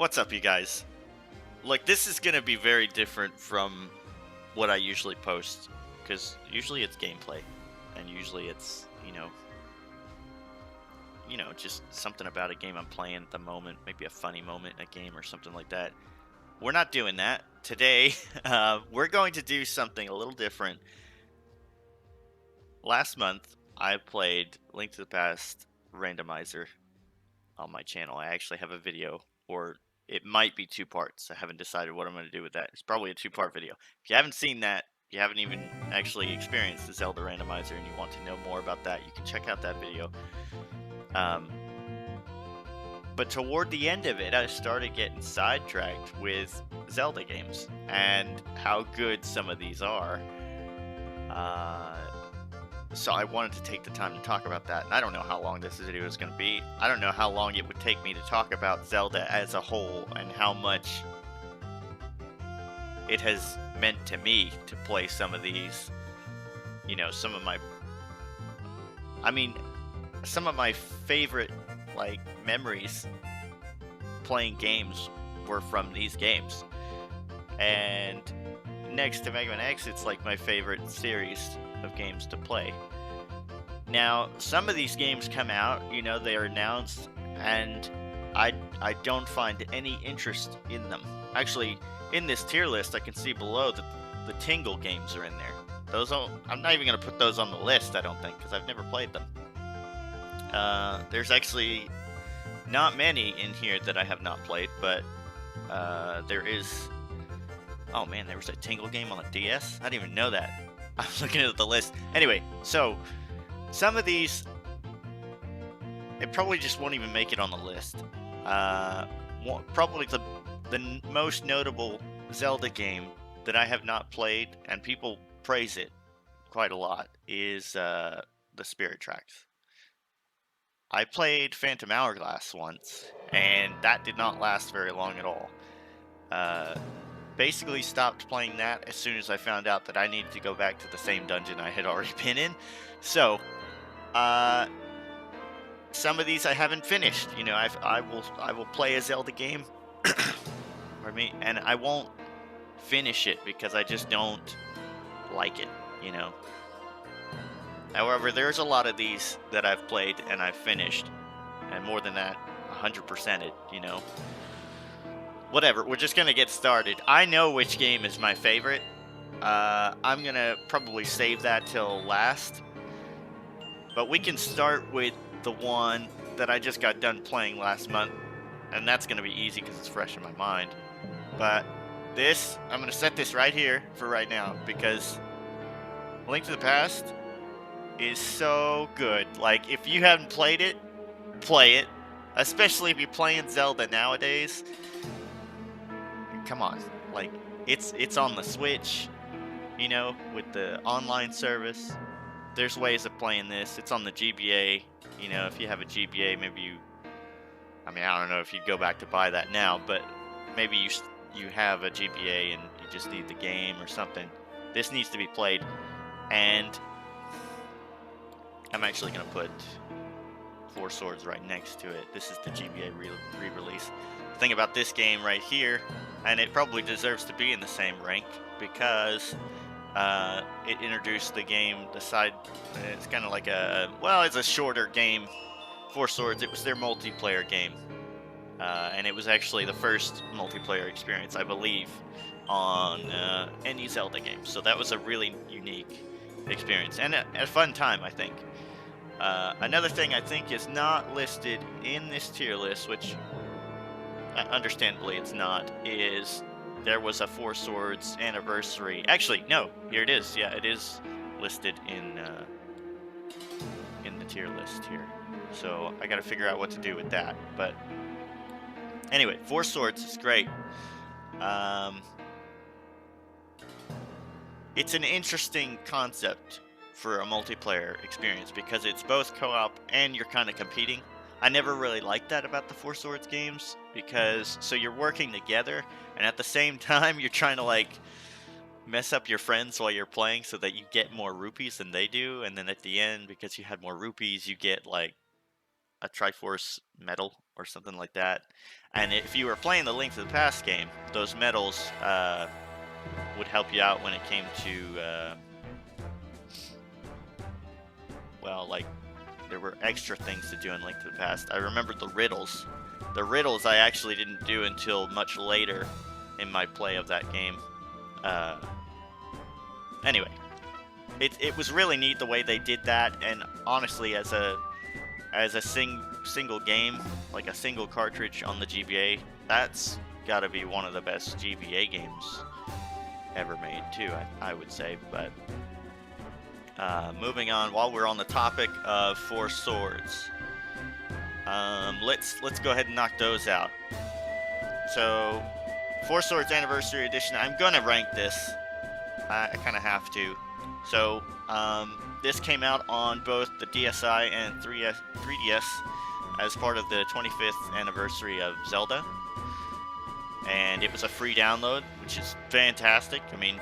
What's up, you guys? Like, this is gonna be very different from what I usually post, because usually it's gameplay, and usually it's, just something about a game I'm playing at the moment, maybe a funny moment in a game or something like that. We're not doing that today. We're going to do something a little different. Last month, I played Link to the Past Randomizer on my channel. I actually have a video, or it might be two parts. I haven't decided what I'm going to do with that. It's probably a two-part video. If you haven't seen that, you haven't even actually experienced the Zelda Randomizer, and you want to know more about that, you can check out that video. But toward the end of it, I started getting sidetracked with Zelda games and how good some of these are. So I wanted to take the time to talk about that. And I don't know how long this video is going to be. I don't know how long it would take me to talk about Zelda as a whole and how much it has meant to me to play some of these. Some of my favorite memories playing games were from these games. And next to Mega Man X, it's like my favorite series of games to play. Now, some of these games come out, they are announced, and I don't find any interest in them. Actually, in this tier list, I can see below that the Tingle games are in there. I'm not even going to put those on the list, I don't think, because I've never played them. There's actually not many in here that I have not played, but there is... Oh man, there was a Tingle game on the DS? I didn't even know that. I'm looking at the list. Anyway, so some of these, it probably just won't even make it on the list. Probably the most notable Zelda game that I have not played, and people praise it quite a lot, is the Spirit Tracks. I played Phantom Hourglass once, and that did not last very long at all. Basically stopped playing that as soon as I found out that I needed to go back to the same dungeon I had already been in. So, some of these I haven't finished. I will play a Zelda game, pardon me, and I won't finish it because I just don't like it. However, there's a lot of these that I've played and I've finished, and more than that, 100%ed. Whatever, we're just gonna get started. I know which game is my favorite. I'm gonna probably save that till last. But we can start with the one that I just got done playing last month. And that's gonna be easy because it's fresh in my mind. But I'm gonna set this right here for right now, because Link to the Past is so good. Like, if you haven't played it, play it. Especially if you're playing Zelda nowadays. Come on, like, it's on the Switch, with the online service. There's ways of playing this. It's on the GBA. If you have a GBA, maybe I don't know if you'd go back to buy that now, but maybe you have a GBA and you just need the game or something. This needs to be played, and I'm actually gonna put Four Swords right next to it. This is the GBA re-release. The thing about this game right here, and it probably deserves to be in the same rank, because it introduced the game, it's kind of like it's a shorter game. Four Swords, it was their multiplayer game. And it was actually the first multiplayer experience, I believe, on any Zelda game. So that was a really unique experience, and a fun time, I think. Another thing I think is not listed in this tier list, which understandably it's not, is there was a Four Swords anniversary. Actually, no, here it is. Yeah, it is listed in the tier list here. So I got to figure out what to do with that. But anyway, Four Swords is great. It's an interesting concept for a multiplayer experience, because it's both co-op and you're kind of competing. I never really liked that about the Four Swords games, because so you're working together, and at the same time you're trying to mess up your friends while you're playing so that you get more rupees than they do, and then at the end, because you had more rupees, you get a Triforce medal or something like that. And if you were playing the Link to the Past game, those medals would help you out when it came to, well, like, there were extra things to do in Link to the Past. I remember the riddles. The riddles I actually didn't do until much later in my play of that game. Anyway, it was really neat the way they did that, and honestly, as a single game, like a single cartridge on the GBA, that's got to be one of the best GBA games ever made too, I would say. But moving on, while we're on the topic of Four Swords, let's go ahead and knock those out. So, Four Swords Anniversary Edition, I'm gonna rank this. I kind of have to. So, this came out on both the DSi and 3DS as part of the 25th anniversary of Zelda. And it was a free download, which is fantastic. I mean,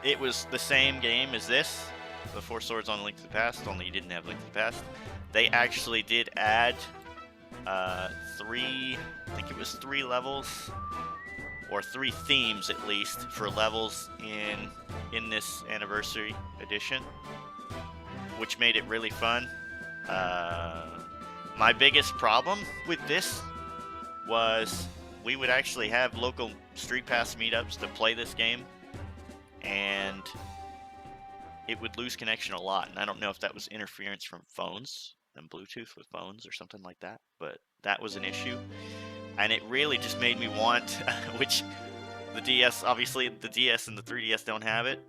it was the same game as this, the Four Swords on Link to the Past, only you didn't have Link to the Past. They actually did add I think it was 3 levels, or 3 themes at least, for levels in this anniversary edition, which made it really fun. My biggest problem with this was we would actually have local Street Pass meetups to play this game, and it would lose connection a lot. And I don't know if that was interference from phones and Bluetooth with phones or something like that, but that was an issue. And it really just made me want, which the DS, obviously the DS and the 3DS don't have it.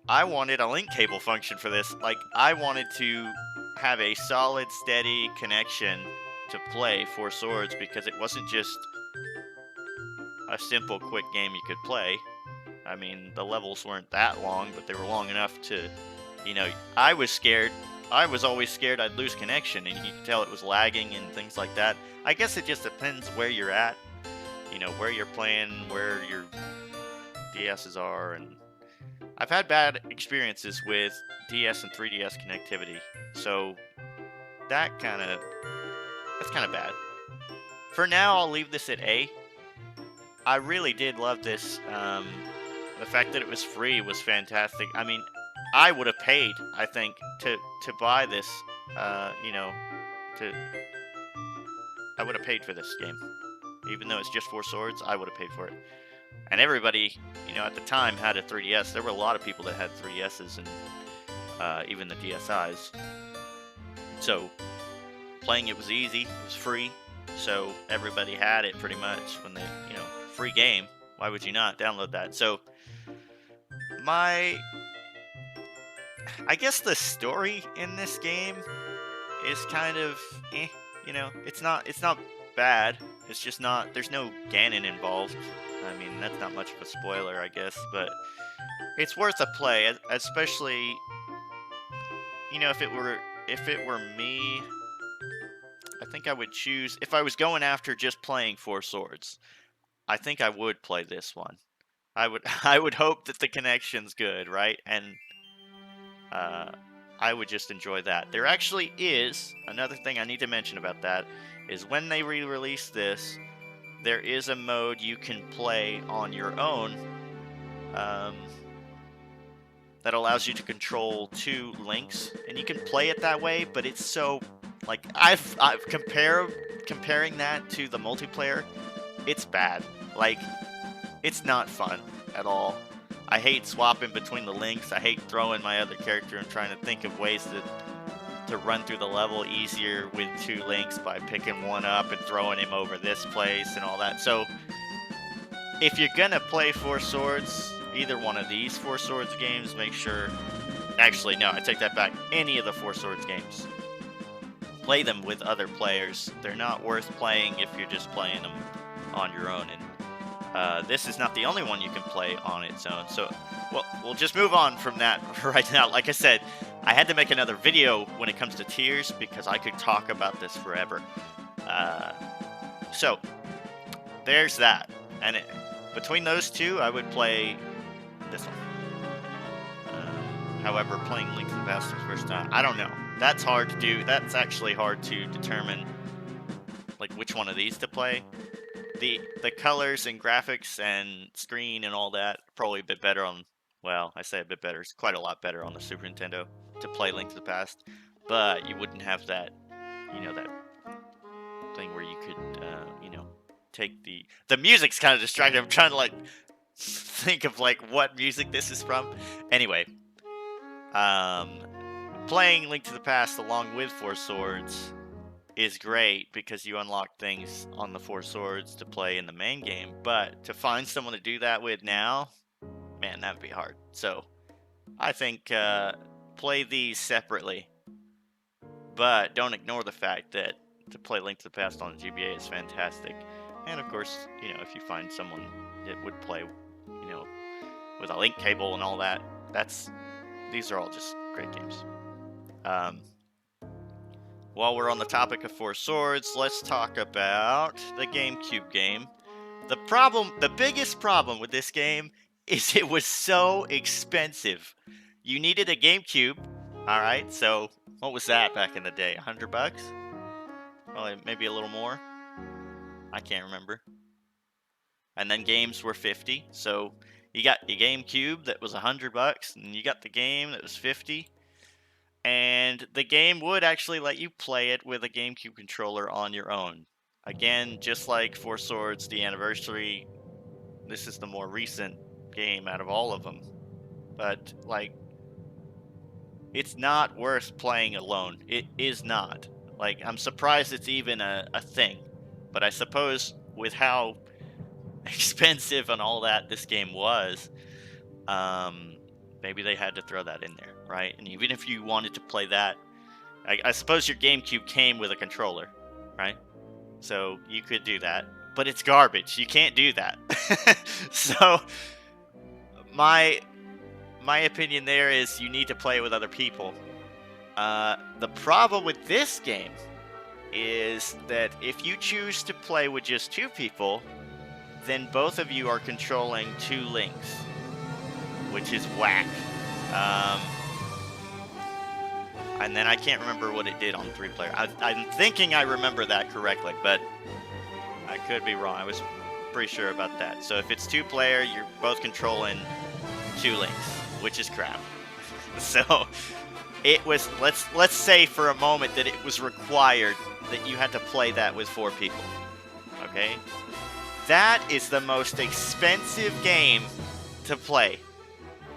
I wanted a link cable function for this. Like, I wanted to have a solid, steady connection to play Four Swords, because it wasn't just a simple, quick game you could play. I mean, the levels weren't that long, but they were long enough to, I was scared. I was always scared I'd lose connection, and you could tell it was lagging and things like that. I guess it just depends where you're at, where you're playing, where your DSs are, and I've had bad experiences with DS and 3DS connectivity, so that's kind of bad. For now, I'll leave this at A. I really did love this. The fact that it was free was fantastic. I mean, I would have paid, I think, to buy this, I would have paid for this game. Even though it's just Four Swords, I would have paid for it. And everybody, at the time had a 3DS. There were a lot of people that had 3DSs and even the DSIs. So, playing it was easy, it was free, so everybody had it pretty much when they, free game. Why would you not download that? So, I guess the story in this game is kind of, it's not bad. It's just not, there's no Ganon involved. I mean, that's not much of a spoiler, I guess, but it's worth a play, especially, if it were me, I think I would choose, if I was going after just playing Four Swords, I think I would play this one. I would hope that the connection's good, right? And I would just enjoy that. There actually is another thing I need to mention about that, is when they re-release this, there is a mode you can play on your own that allows you to control 2 links, and you can play it that way, but it's so, like, I've comparing that to the multiplayer, it's bad. Like, it's not fun at all. I hate swapping between the links. I hate throwing my other character and trying to think of ways to run through the level easier with 2 links by picking one up and throwing him over this place and all that. So, if you're gonna play Four Swords, either one of these Four Swords games, make sure... Actually, no, I take that back. Any of the Four Swords games. Play them with other players. They're not worth playing if you're just playing them on your own. And this is not the only one you can play on its own. So, well, we'll just move on from that right now. Like I said, I had to make another video when it comes to tiers because I could talk about this forever. So, there's that. And between those two, I would play this one. However, playing Link to the Past for the first time, I don't know. That's hard to do. That's actually hard to determine like which one of these to play. The colors and graphics and screen and all that probably a bit better on. Well, I say a bit better. It's quite a lot better on the Super Nintendo to play Link to the Past, but you wouldn't have that, that thing where you could, take the music's kind of distracting. I'm trying to like think of like what music this is from. Anyway, playing Link to the Past along with Four Swords is great because you unlock things on the Four Swords to play in the main game. But to find someone to do that with now, man, that'd be hard. So I think play these separately, but don't ignore the fact that to play Link to the Past on the GBA is fantastic. And of course, if you find someone that would play, with a link cable and all that, these are all just great games. While we're on the topic of Four Swords, let's talk about the GameCube game. The biggest problem with this game is it was so expensive. You needed a GameCube, all right? So what was that back in the day? $100? Well, maybe a little more. I can't remember. And then games were $50. So you got your GameCube that was $100, and you got the game that was $50. And the game would actually let you play it with a GameCube controller on your own. Again, just like Four Swords, The Anniversary, this is the more recent game out of all of them. But, like, it's not worth playing alone. It is not. Like, I'm surprised it's even a thing. But I suppose with how expensive and all that this game was, maybe they had to throw that in there, right? And even if you wanted to play that, I suppose your GameCube came with a controller, right? So you could do that, but it's garbage. You can't do that. So my opinion there is you need to play with other people. The problem with this game is that if you choose to play with just two people, then both of you are controlling two links, which is whack. And then I can't remember what it did on 3-player. I'm thinking I remember that correctly, but I could be wrong. I was pretty sure about that. So if it's 2-player, you're both controlling two links, which is crap. So it was, let's say for a moment that it was required that you had to play that with 4 people. Okay? That is the most expensive game to play,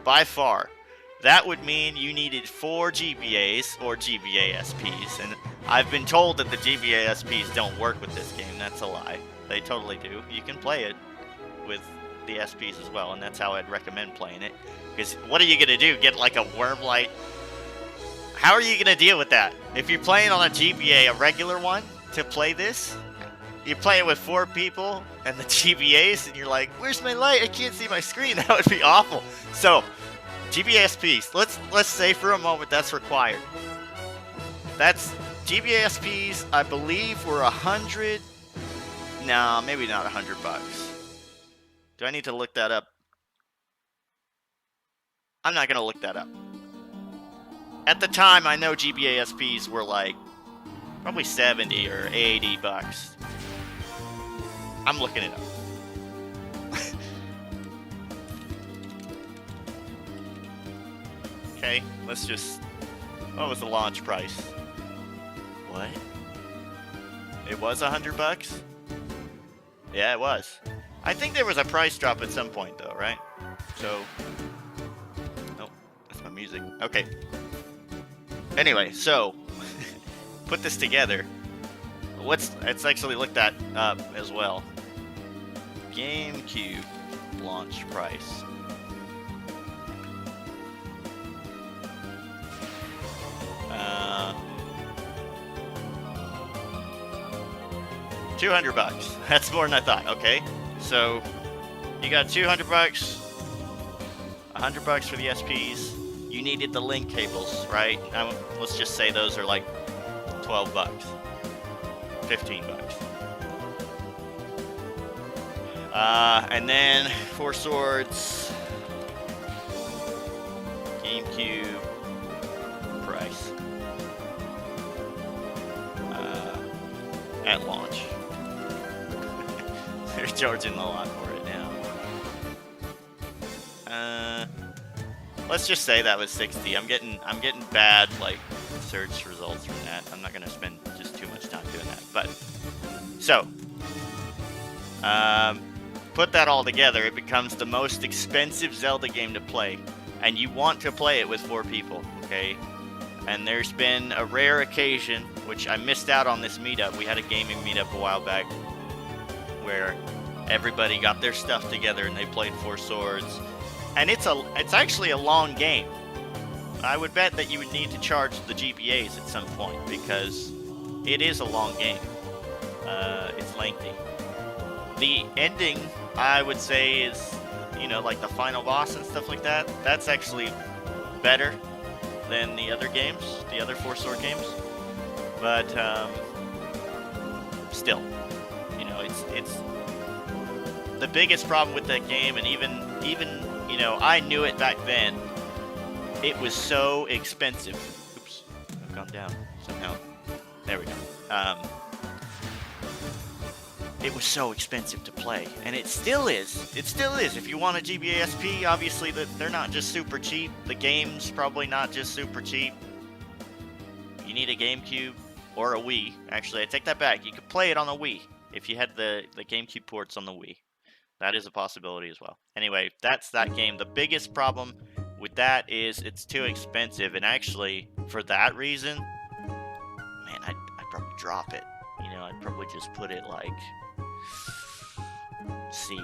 by far. That would mean you needed 4 GBAs or GBA SPs, and I've been told that the GBA SPs don't work with this game. That's a lie. They totally do. You can play it with the SPs as well, and that's how I'd recommend playing it. Because what are you going to do? Get like a Wormlight? How are you going to deal with that? If you're playing on a GBA, a regular one, to play this, you play it with 4 people and the GBAs, and you're like, where's my light? I can't see my screen. That would be awful. So, GBA SPs, let's say for a moment that's required. That's GBA SPs, I believe, were 100. No, maybe not $100. Do I need to look that up? I'm not gonna look that up. At the time, I know GBA SPs were like probably 70 or 80 bucks. I'm looking it up. Okay, let's just... What was the launch price? What? It was $100? Yeah, it was. I think there was a price drop at some point, though, right? So... Oh, that's my music. Okay. Anyway, so... put this together. Let's actually look that up as well. GameCube launch price. $200. That's more than I thought. Okay, so you got $200, $100 for the SPs. You needed the link cables, right? Now, let's just say those are like $12, $15. And then Four Swords, GameCube price. at launch. They're charging a lot for it now. Let's just say that was 60. I'm getting bad like search results from that. I'm not gonna spend just too much time doing that. But so put that all together, it becomes the most expensive Zelda game to play, and you want to play it with 4 people, okay? And there's been a rare occasion, which I missed out on this meetup. We had a gaming meetup a while back where everybody got their stuff together and they played Four Swords. And it's actually a long game. I would bet that you would need to charge the GPAs at some point because it is a long game. It's lengthy. The ending, I would say, is, you know, like the final boss and stuff like that. That's actually better than the other games, the other Four Sword games. But still, you know, it's the biggest problem with that game, and even you know, I knew it back then. It was so expensive. Oops, I've gone down somehow. There we go. It was so expensive to play, and it still is. It still is. If you want a GBA SP, obviously they're not just super cheap. The game's probably not just super cheap. You need a GameCube or a Wii. Actually, I take that back. You could play it on a Wii if you had the GameCube ports on the Wii. That is a possibility as well. Anyway, that's that game. The biggest problem with that is it's too expensive, and actually, for that reason, man, I'd probably drop it. You know, I'd probably just put it like C.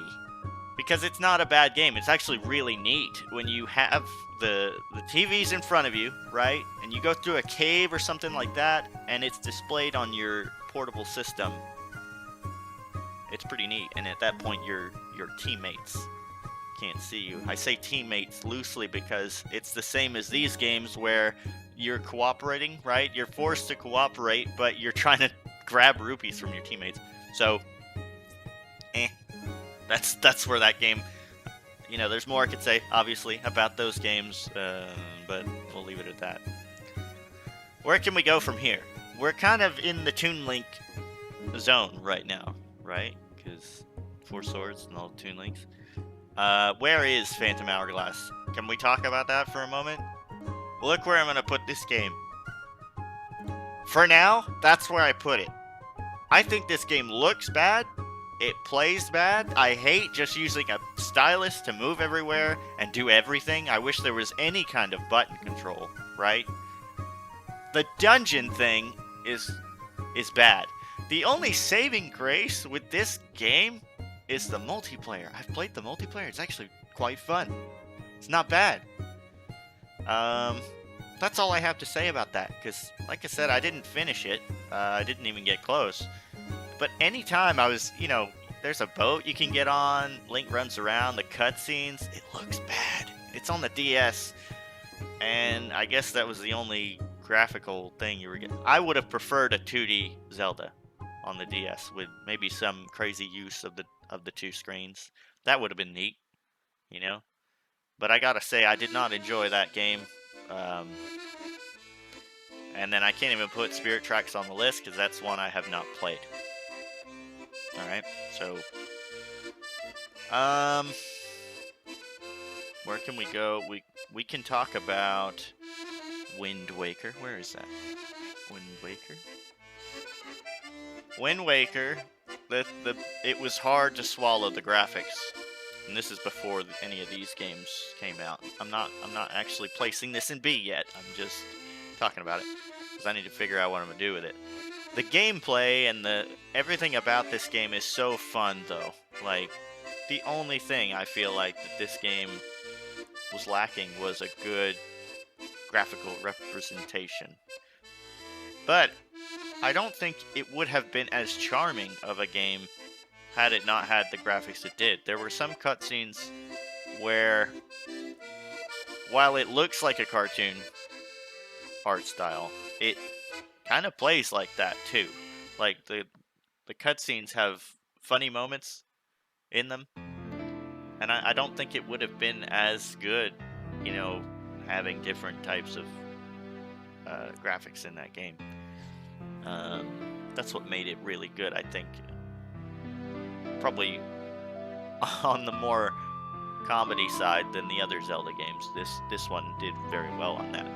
Because it's not a bad game. It's actually really neat when you have the TVs in front of you, right? And you go through a cave or something like that, and it's displayed on your portable system. It's pretty neat, and at that point your teammates can't see you. I say teammates loosely because it's the same as these games where you're cooperating, right? You're forced to cooperate, but you're trying to grab rupees from your teammates. So, that's where that game, you know, there's more I could say, obviously, about those games, but we'll leave it at that. Where can we go from here? We're kind of in the Toon Link zone right now, right? Because Four Swords and all the Toon Links. Where is Phantom Hourglass? Can we talk about that for a moment? Look where I'm going to put this game. For now, that's where I put it. I think this game looks bad. It plays bad. I hate just using a stylus to move everywhere and do everything. I wish there was any kind of button control, right? The dungeon thing is bad. The only saving grace with this game is the multiplayer. I've played the multiplayer. It's actually quite fun. It's not bad. That's all I have to say about that, because, like I said, I didn't finish it. I didn't even get close. But anytime I was, you know, there's a boat you can get on, Link runs around, the cutscenes, it looks bad. It's on the DS, and I guess that was the only graphical thing you were getting. I would have preferred a 2D Zelda on the DS with maybe some crazy use of the two screens. That would have been neat, you know? But I gotta say, I did not enjoy that game. And then I can't even put Spirit Tracks on the list because that's one I have not played. Alright, so where can we go? We can talk about Wind Waker. Where is that? Wind Waker? Wind Waker, it was hard to swallow the graphics. And this is before any of these games came out. I'm not actually placing this in B yet. I'm just talking about it because I need to figure out what I'm gonna do with it. The gameplay and everything about this game is so fun, though. Like, the only thing I feel like that this game was lacking was a good graphical representation. But I don't think it would have been as charming of a game had it not had the graphics it did. There were some cutscenes where, while it looks like a cartoon art style, it kind of plays like that too. Like the cutscenes have funny moments in them, and I don't think it would have been as good, you know, having different types of graphics in that game. That's what made it really good, I think. Probably on the more comedy side than the other Zelda games. This one did very well on that.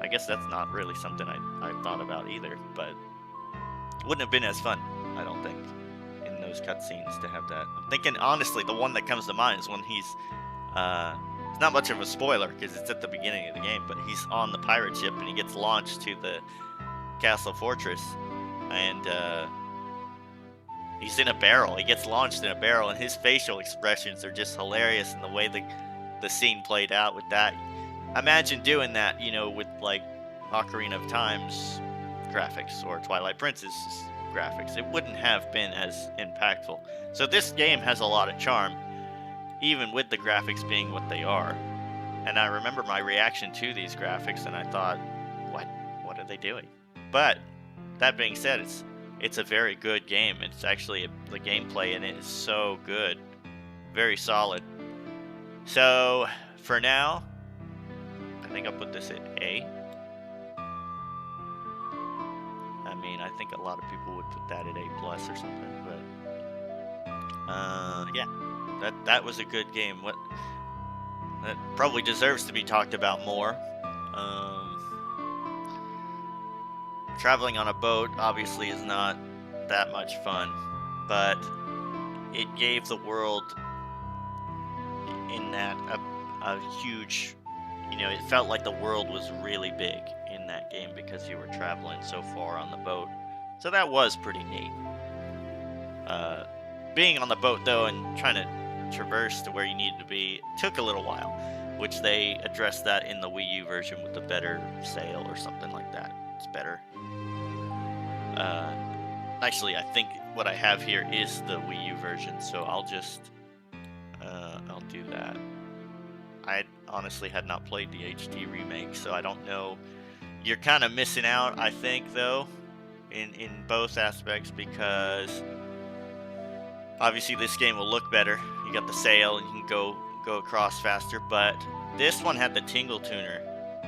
I guess that's not really something I thought about either, but it wouldn't have been as fun, I don't think, in those cutscenes to have that. I'm thinking, honestly, the one that comes to mind is when he's, it's not much of a spoiler because it's at the beginning of the game, but he's on the pirate ship and he gets launched to the castle fortress, and he's in a barrel. He gets launched in a barrel, and his facial expressions are just hilarious, and the way the scene played out with that. Imagine doing that, you know, with like Ocarina of Time's graphics or Twilight Princess graphics. It wouldn't have been as impactful. So this game has a lot of charm, even with the graphics being what they are. And I remember my reaction to these graphics, and I thought, what are they doing? But that being said, it's a very good game. It's actually the gameplay in it is so good, very solid. So for now, I think I'll put this at A. I mean, I think a lot of people would put that at A plus or something, but yeah, that was a good game. That probably deserves to be talked about more. Traveling on a boat obviously is not that much fun, but it gave the world in that a huge, you know, it felt like the world was really big in that game because you were traveling so far on the boat. So that was pretty neat. Being on the boat though and trying to traverse to where you needed to be took a little while, which they addressed that in the Wii U version with the better sail or something like that. It's better. Actually, I think what I have here is the Wii U version, so I'll just I'll do that. I honestly had not played the HD remake, so I don't know. You're kind of missing out, I think, though, in both aspects, because obviously this game will look better. You got the sail and you can go across faster, but this one had the Tingle Tuner.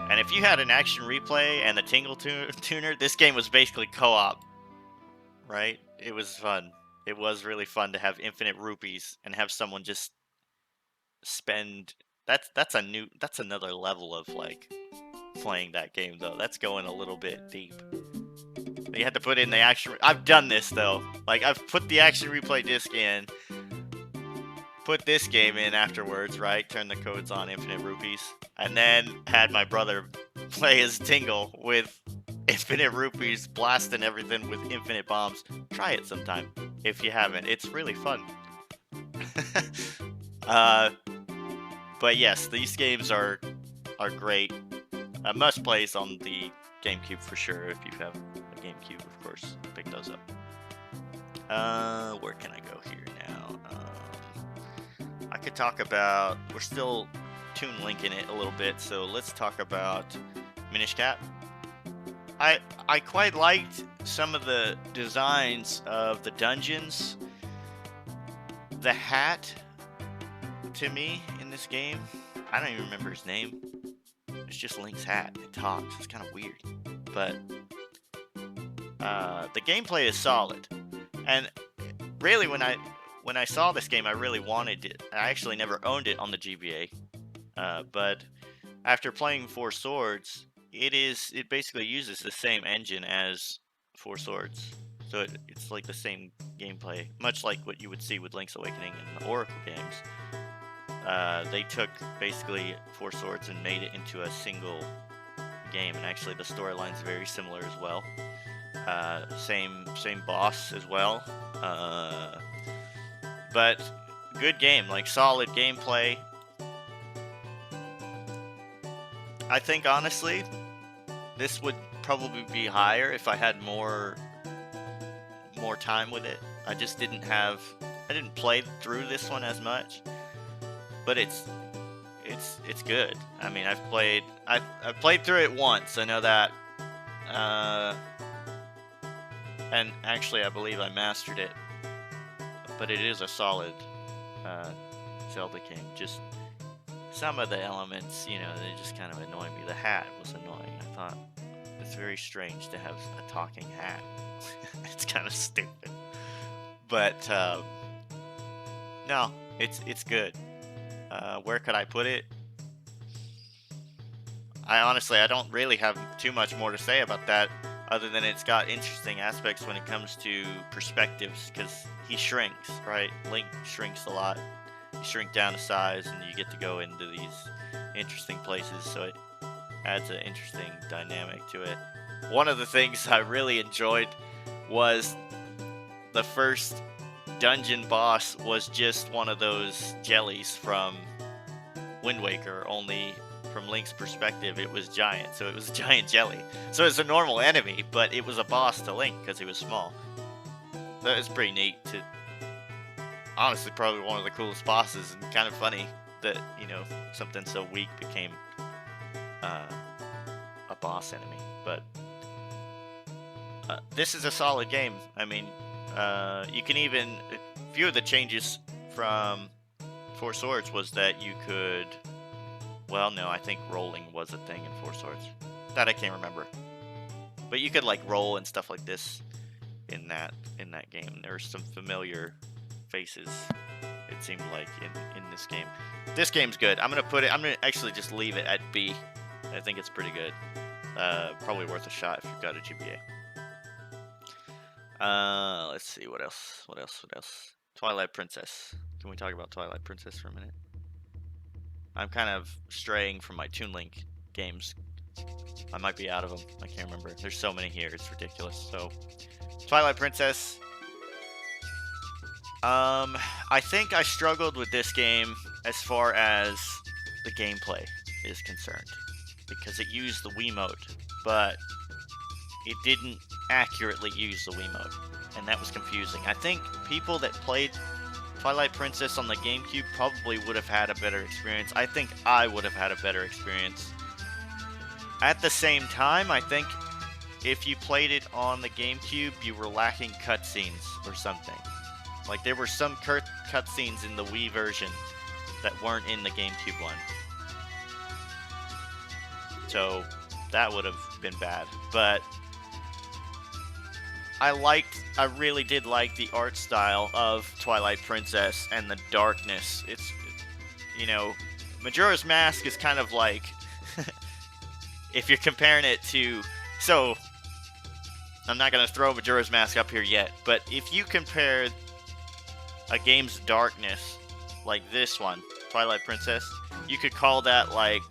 And if you had an action replay and the Tingle Tuner, this game was basically co-op, right? It was fun. It was really fun to have infinite rupees and have someone just spend. That's another level of like playing that game though. That's going a little bit deep. You had to put in the action. I've done this though. Like I've put the action replay disc in, put this game in afterwards, right? Turn the codes on, infinite rupees, and then had my brother play as Tingle with infinite rupees, blasting everything with infinite bombs. Try it sometime if you haven't. It's really fun. But yes, these games are great. Must plays on the GameCube for sure. If you have a GameCube, of course, pick those up. Where can I go here now? I could talk about. We're still Toon Linking it a little bit, so let's talk about Minish Cap. I quite liked some of the designs of the dungeons. The hat, to me, in this game, I don't even remember his name. It's just Link's hat. It talks. It's kind of weird. But the gameplay is solid. And really, when I saw this game, I really wanted it. I actually never owned it on the GBA. But after playing Four Swords, it basically uses the same engine as Four Swords. So it's like the same gameplay, much like what you would see with Link's Awakening and the Oracle games. They took basically Four Swords and made it into a single game, and actually the storyline's very similar as well. Same boss as well. But good game, like solid gameplay. I think honestly, this would probably be higher if I had more time with it. I just didn't play through this one as much, but it's good. I mean, I've played through it once. I know that, and actually, I believe I mastered it. But it is a solid Zelda game. Just some of the elements, you know, they just kind of annoy me. The hat was annoying. I thought It's very strange to have a talking hat. It's kind of stupid. But no, it's good. Where could I put it? I don't really have too much more to say about that, other than it's got interesting aspects when it comes to perspectives, because he shrinks, right? Link shrinks a lot. You shrink down to size, and you get to go into these interesting places, so it adds an interesting dynamic to it. One of the things I really enjoyed was the first dungeon boss was just one of those jellies from Wind Waker, only from Link's perspective, it was giant, so it was a giant jelly. So it's a normal enemy, but it was a boss to Link because he was small. That was pretty neat. Honestly, probably one of the coolest bosses, and kind of funny that, you know, something so weak became a boss enemy. But this is a solid game. I mean, you can even... A few of the changes from Four Swords was that you could... Well, no, I think rolling was a thing in Four Swords. That I can't remember. But you could, like, roll and stuff like this in that game. There were some familiar faces, it seemed like, in this game. This game's good. I'm gonna actually just leave it at B. I think it's pretty good. Probably worth a shot if you've got a GBA. Let's see, what else? Twilight Princess. Can we talk about Twilight Princess for a minute? I'm kind of straying from my Toon Link games. I might be out of them. I can't remember. There's so many here. It's ridiculous. So, Twilight Princess. I think I struggled with this game as far as the gameplay is concerned, because it used the Wiimote, but it didn't accurately use the Wiimote, and that was confusing. I think people that played Twilight Princess on the GameCube probably would have had a better experience. I think I would have had a better experience. At the same time, I think if you played it on the GameCube, you were lacking cutscenes or something. Like, there were some cutscenes in the Wii version that weren't in the GameCube one. So, that would have been bad. But I really did like the art style of Twilight Princess and the darkness. It's you know, Majora's Mask is kind of like, if you're comparing it to, so, I'm not going to throw Majora's Mask up here yet, but if you compare a game's darkness, like this one, Twilight Princess, you could call that like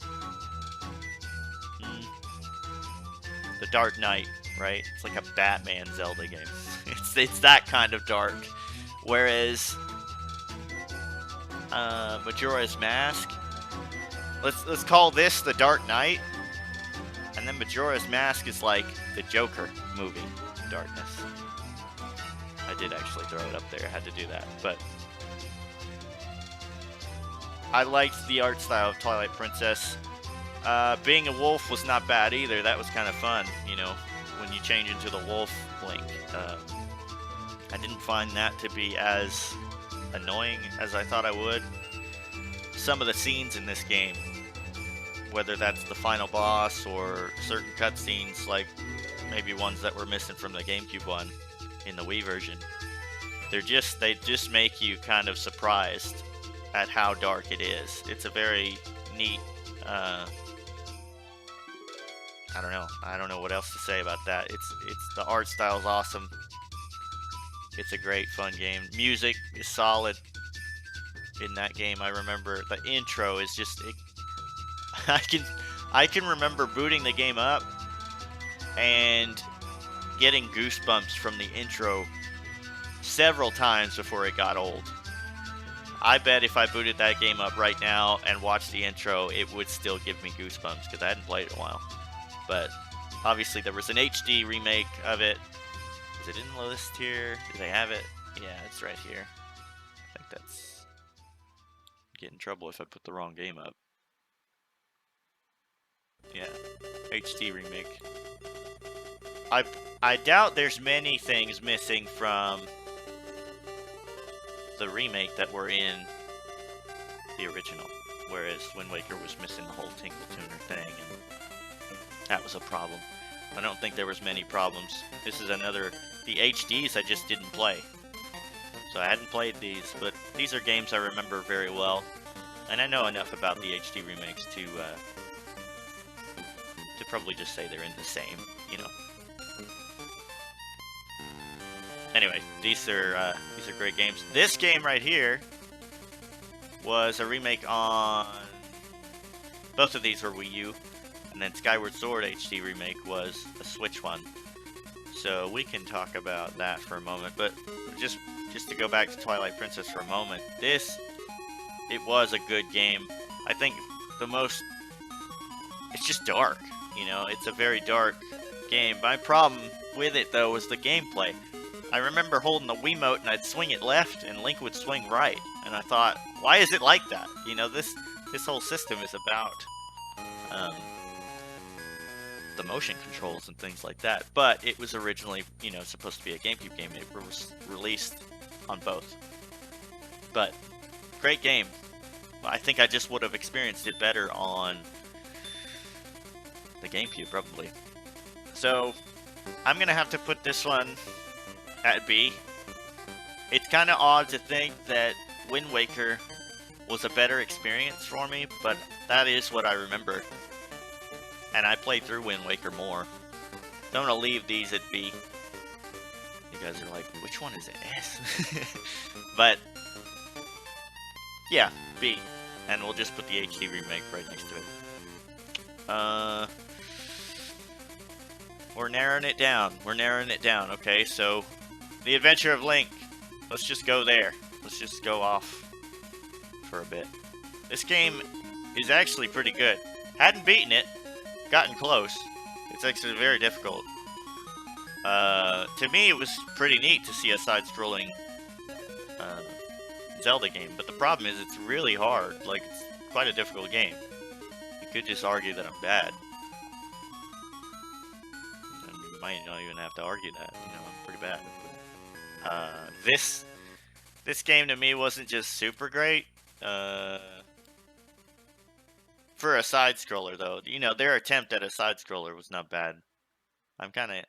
the Dark Knight, right? It's like a Batman Zelda game. It's that kind of dark. Whereas Majora's Mask, let's call this the Dark Knight, and then Majora's Mask is like the Joker movie, darkness. I did actually throw it up there. I had to do that. But I liked the art style of Twilight Princess. Being a wolf was not bad either. That was kind of fun, you know, when you change into the wolf Link. I didn't find that to be as annoying as I thought I would. Some of the scenes in this game, whether that's the final boss or certain cutscenes, like maybe ones that were missing from the GameCube one, in the Wii version, they just make you kind of surprised at how dark it is. It's a very neat, I don't know what else to say about that. It's the art style is awesome. It's a great fun game. Music is solid in that game. I remember the intro is just I can remember booting the game up and getting goosebumps from the intro several times before it got old. I bet if I booted that game up right now and watched the intro, it would still give me goosebumps, because I hadn't played it in a while. But obviously there was an HD remake of it. Is it in the list here? Do they have it? Yeah, it's right here. I think that's... I'd get in trouble if I put the wrong game up. Yeah, HD remake. I doubt there's many things missing from the remake that were in the original, whereas Wind Waker was missing the whole Tingle Tuner thing, and that was a problem. I don't think there was many problems. This is another... The HDs I just didn't play. So I hadn't played these, but these are games I remember very well. And I know enough about the HD remakes to probably just say they're in the same, you know. Anyway, these are great games. This game right here was a remake on... Both of these were Wii U. And then Skyward Sword HD remake was a Switch one. So we can talk about that for a moment. But just to go back to Twilight Princess for a moment. It was a good game. I think the most... It's just dark, you know? It's a very dark game. My problem with it, though, was the gameplay. I remember holding the Wiimote and I'd swing it left and Link would swing right. And I thought, why is it like that? You know, this whole system is about the motion controls and things like that. But it was originally, you know, supposed to be a GameCube game. It was released on both. But, great game. I think I just would have experienced it better on the GameCube, probably. So, I'm going to have to put this one at B. It's kind of odd to think that Wind Waker was a better experience for me, but that is what I remember. And I played through Wind Waker more. So I'm going to leave these at B. You guys are like, which one is S? But, yeah, B. And we'll just put the HD remake right next to it. We're narrowing it down. Okay, so The Adventure of Link. Let's just go there. Let's just go off for a bit. This game is actually pretty good. Hadn't beaten it. Gotten close. It's actually very difficult. To me, it was pretty neat to see a side-scrolling Zelda game. But the problem is it's really hard. Like, it's quite a difficult game. You could just argue that I'm bad. And you might not even have to argue that. You know, I'm pretty bad. This game to me wasn't just super great. For a side-scroller, though, you know, their attempt at a side-scroller was not bad. I'm kind of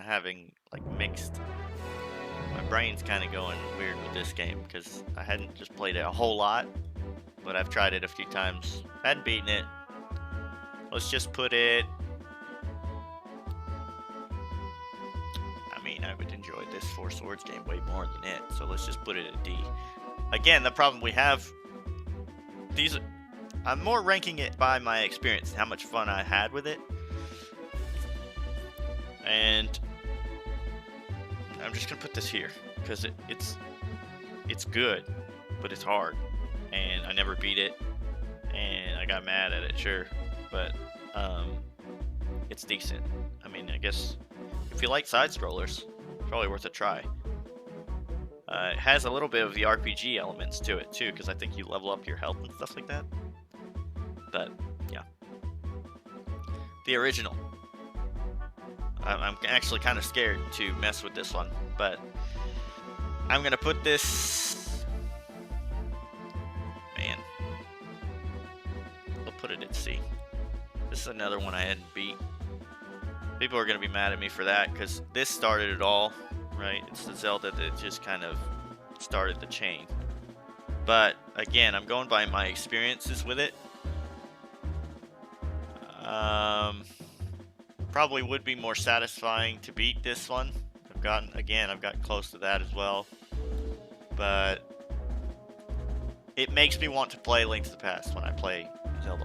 having, like, mixed... My brain's kind of going weird with this game, because I hadn't just played it a whole lot, but I've tried it a few times. Hadn't beaten it. Let's just put it... I mean, I would enjoy this Four Swords game way more than it, so let's just put it at D. Again, the problem we have... These... I'm more ranking it by my experience, how much fun I had with it. And I'm just gonna put this here because it's good, but it's hard, and I never beat it, and I got mad at it, sure, but it's decent. I mean, I guess if you like side scrollers, probably worth a try. It has a little bit of the RPG elements to it too, because I think you level up your health and stuff like that. But yeah, the original. I'm actually kind of scared to mess with this one, but I'm gonna put this. Man, I'll put it at C. This is another one I hadn't beat. People are gonna be mad at me for that because this started it all, right? It's the Zelda that just kind of started the chain. But again, I'm going by my experiences with it. Probably would be more satisfying to beat this one. I've gotten close to that as well. But it makes me want to play Link to the Past when I play Zelda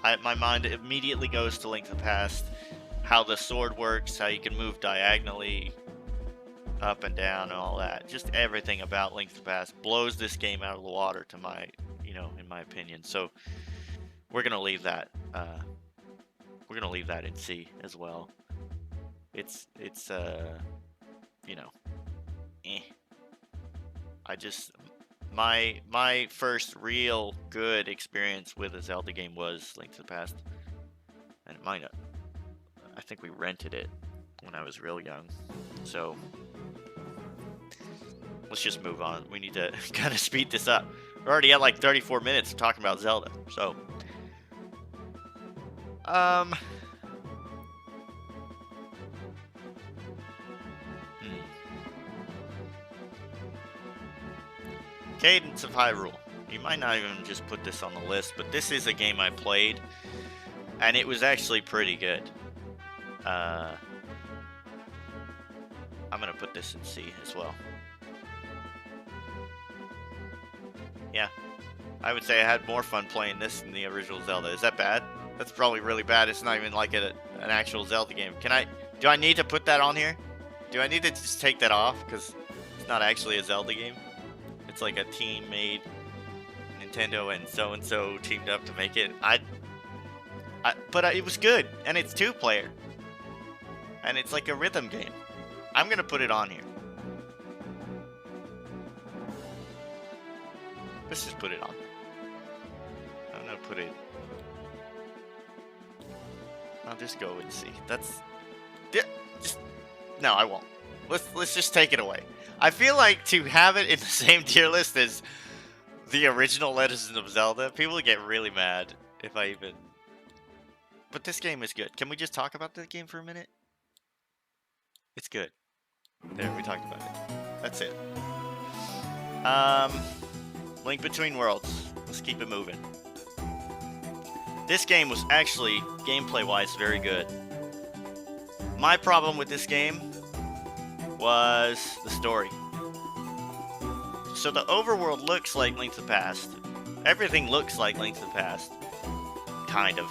1. My mind immediately goes to Link to the Past, how the sword works, how you can move diagonally up and down and all that. Just everything about Link to the Past blows this game out of the water to my, in my opinion. So we're going to leave that. We're gonna leave that in C as well. It's I just my first real good experience with a Zelda game was Link to the Past, and it might not. I think we rented it when I was real young, so let's just move on. We need to kind of speed this up. We're already at like 34 minutes talking about Zelda, so. Prince of Hyrule. You might not even just put this on the list, but this is a game I played, and it was actually pretty good. I'm gonna put this in C as well. Yeah, I would say I had more fun playing this than the original Zelda. Is that bad? That's probably really bad. It's not even like an actual Zelda game. Do I need to put that on here? Do I need to just take that off? Because it's not actually a Zelda game. It's like a team made. Nintendo and so teamed up to make it. But it was good, and it's 2-player. And it's like a rhythm game. I'm gonna put it on here. Let's just put it on. I'm gonna put it. I'll just go and see. No, I won't. Let's just take it away. I feel like to have it in the same tier list as the original Legend of Zelda, people get really mad if I even. But this game is good. Can we just talk about the game for a minute? It's good. There, we talked about it. That's it. Link Between Worlds. Let's keep it moving. This game was actually, gameplay-wise, very good. My problem with this game was the story. So the overworld looks like Link to the Past. Everything looks like Link to the Past. Kind of.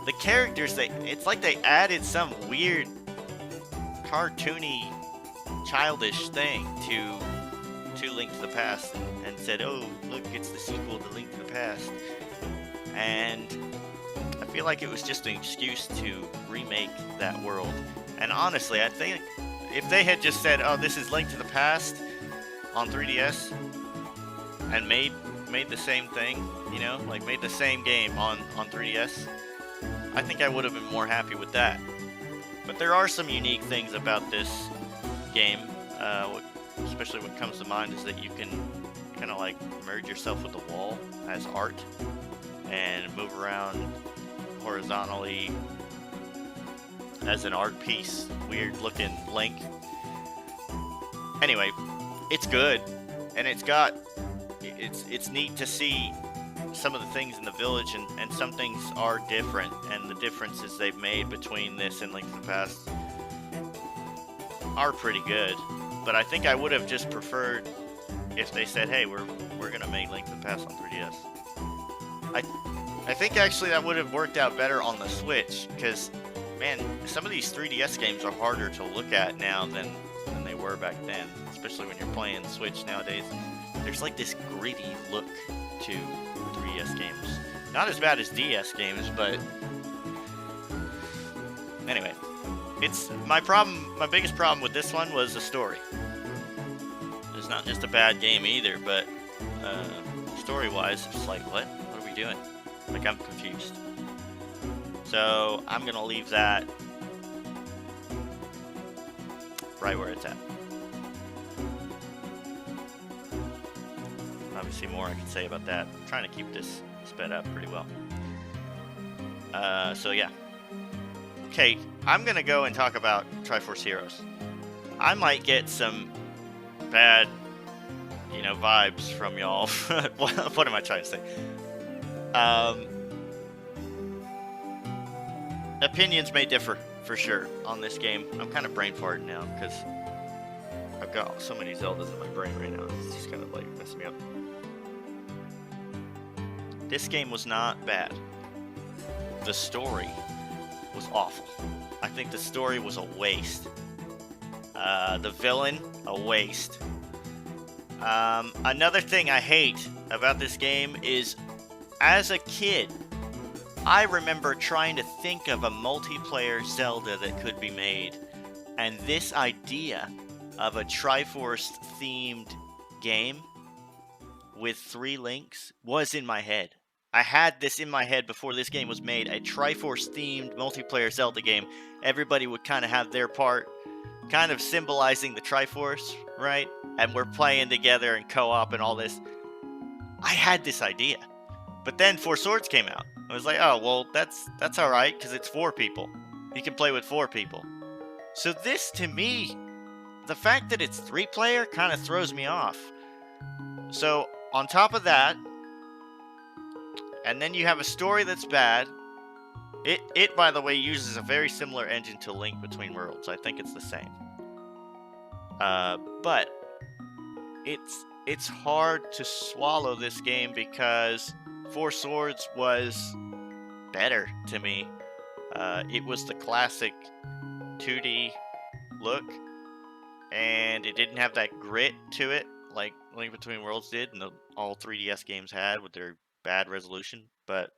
The characters, it's like they added some weird, cartoony, childish thing to Link to the Past and said, oh, look, it's the sequel to Link to the Past. And I feel like it was just an excuse to remake that world. And honestly, I think if they had just said, oh, this is Link to the Past on 3DS and made the same thing, you know, like made the same game on 3DS, I think I would have been more happy with that. But there are some unique things about this game. Especially what comes to mind is that you can kind of like merge yourself with the wall as art and move around horizontally as an art piece. Weird looking Link. Anyway, it's good, and it's neat to see some of the things in the village, and some things are different, and the differences they've made between this and Link to the Past are pretty good. But I think I would have just preferred if they said, hey, we're gonna make Link to the Past on 3DS. I think actually that would have worked out better on the Switch, because man, some of these 3DS games are harder to look at now than they were back then, especially when you're playing Switch nowadays. There's like this gritty look to 3DS games. Not as bad as DS games, but anyway. It's my biggest problem with this one was the story. It's not just a bad game either, but story-wise, it's like, what are we doing? Like, I'm confused. So I'm gonna leave that right where it's at. Obviously more I can say about that. I'm trying to keep this sped up pretty well. So yeah. Okay, I'm gonna go and talk about Triforce Heroes. I might get some bad, vibes from y'all. What am I trying to say? Opinions may differ, for sure, on this game. I'm kind of brain farting now, because I've got so many Zeldas in my brain right now. It's just kind of like messing me up. This game was not bad. The story was awful. I think the story was a waste. The villain, a waste. Another thing I hate about this game is, as a kid, I remember trying to think of a multiplayer Zelda that could be made, and this idea of a Triforce themed game with 3 links was in my head. I had this in my head before this game was made, a Triforce-themed multiplayer Zelda game. Everybody would kind of have their part, kind of symbolizing the Triforce, right? And we're playing together and co-op and all this. I had this idea. But then 4 Swords came out. I was like, oh, well, that's alright, because it's 4 people. You can play with 4 people. So this, to me, the fact that it's 3-player kind of throws me off. So on top of that, and then you have a story that's bad. It by the way uses a very similar engine to Link Between Worlds. I think it's the same. But it's hard to swallow this game because Four Swords was better to me. It was the classic 2D look, and it didn't have that grit to it like Link Between Worlds did, and all 3DS games had with their bad resolution. But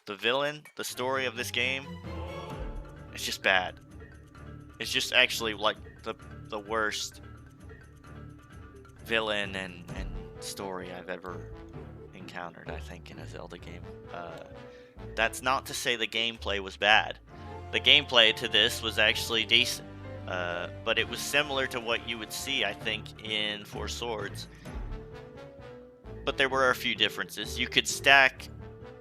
the villain, the story of this game, it's just bad. It's just actually like the worst villain and story I've ever encountered, I think, in a Zelda game. That's not to say the gameplay was bad. The gameplay to this was actually decent. But it was similar to what you would see, I think, in Four Swords. But there were a few differences. You could stack...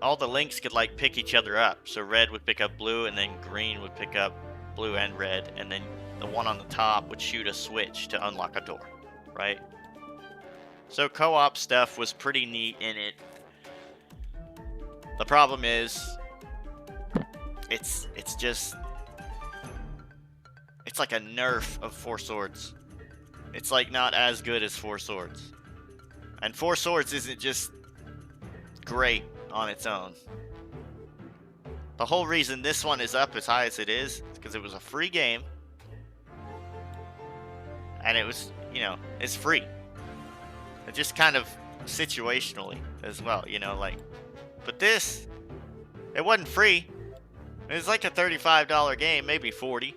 all the links could, like, pick each other up. So red would pick up blue, and then green would pick up blue and red. And then the one on the top would shoot a switch to unlock a door, right? So co-op stuff was pretty neat in it. The problem is... It's just... it's like a nerf of Four Swords. It's like not as good as Four Swords. And Four Swords isn't just great on its own. The whole reason this one is up as high as it is because it was a free game. And it was, you know, it's free. It just kind of situationally as well, you know, like. But this, it wasn't free. It was like a $35 game, maybe 40.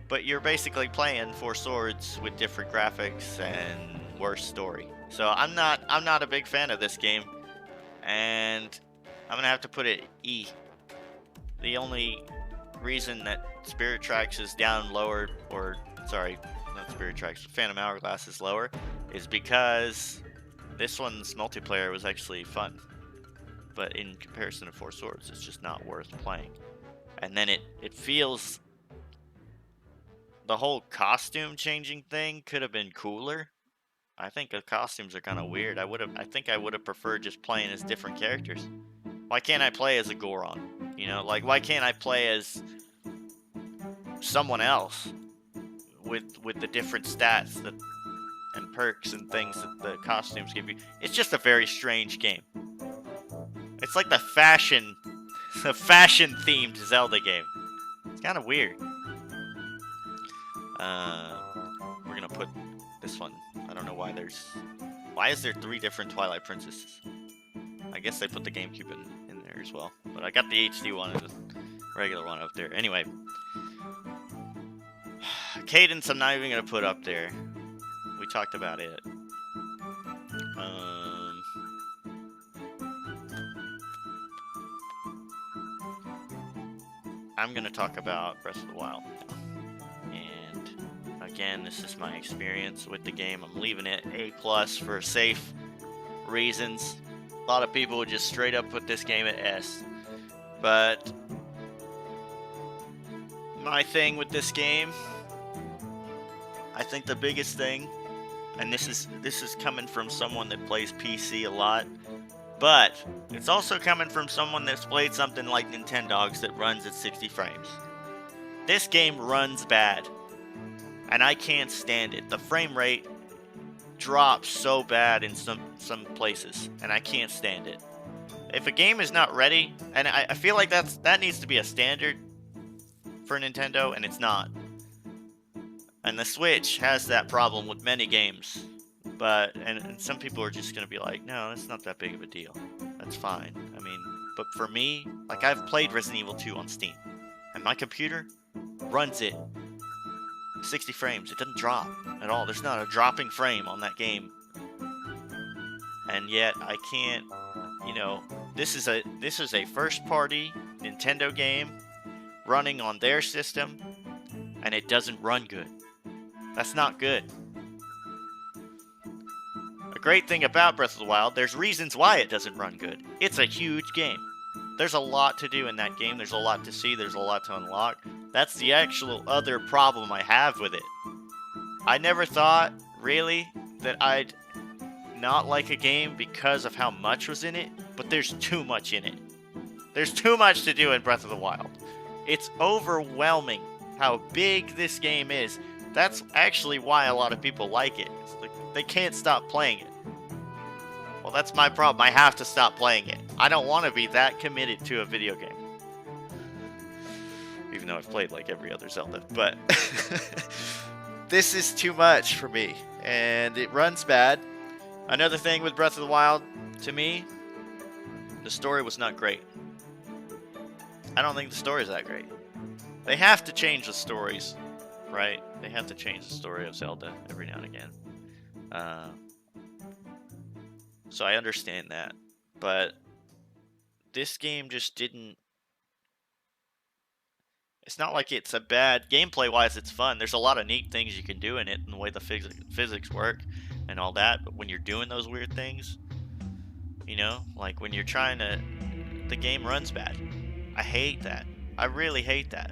But you're basically playing Four Swords with different graphics and worse story. So I'm not a big fan of this game, and I'm gonna have to put it E. The only reason that Spirit Tracks is down lower, or sorry, not Spirit Tracks, Phantom Hourglass is lower, is because this one's multiplayer was actually fun. But in comparison to Four Swords, it's just not worth playing. And then it feels... the whole costume changing thing could have been cooler. I think the costumes are kind of weird. I think I would have preferred just playing as different characters. Why can't I play as a Goron? You know, like why can't I play as someone else with the different stats that and perks and things that the costumes give you? It's just a very strange game. It's like the fashion themed Zelda game. It's kind of weird. We're gonna put this one. I don't know why why is there 3 different Twilight Princesses? I guess they put the GameCube in there as well. But I got the HD one and the regular one up there. Anyway. Cadence I'm not even gonna put up there. We talked about it. I'm gonna talk about Breath of the Wild. Again, this is my experience with the game. I'm leaving it A+ for safe reasons. A lot of people would just straight up put this game at S. But my thing with this game, I think the biggest thing, and this is coming from someone that plays PC a lot, but it's also coming from someone that's played something like Nintendogs that runs at 60 frames. This game runs bad. And I can't stand it. The frame rate drops so bad in some places, and I can't stand it. If a game is not ready, and I feel like that needs to be a standard for Nintendo, and it's not. And the Switch has that problem with many games. But and some people are just gonna be like, no, it's not that big of a deal. That's fine. I mean, but for me, like I've played Resident Evil 2 on Steam, and my computer runs it 60 frames. It doesn't drop at all. There's not a dropping frame on that game. And yet I can't, you know, this is a first party Nintendo game running on their system, and it doesn't run good. That's not good. A great thing about Breath of the Wild, there's reasons why it doesn't run good. It's a huge game. There's a lot to do in that game. There's a lot to see. There's a lot to unlock. That's the actual other problem I have with it. I never thought, really, that I'd not like a game because of how much was in it, but there's too much in it. There's too much to do in Breath of the Wild. It's overwhelming how big this game is. That's actually why a lot of people like it. It's like they can't stop playing it. Well, that's my problem. I have to stop playing it. I don't want to be that committed to a video game. Even though I've played like every other Zelda. But this is too much for me. And it runs bad. Another thing with Breath of the Wild, to me, the story was not great. I don't think the story is that great. They have to change the stories, right? They have to change the story of Zelda every now and again. So I understand that. But this game just didn't... It's not like it's a bad... Gameplay-wise, it's fun. There's a lot of neat things you can do in it, and the way the physics work and all that. But when you're doing those weird things, you know, like when you're trying to... The game runs bad. I hate that. I really hate that.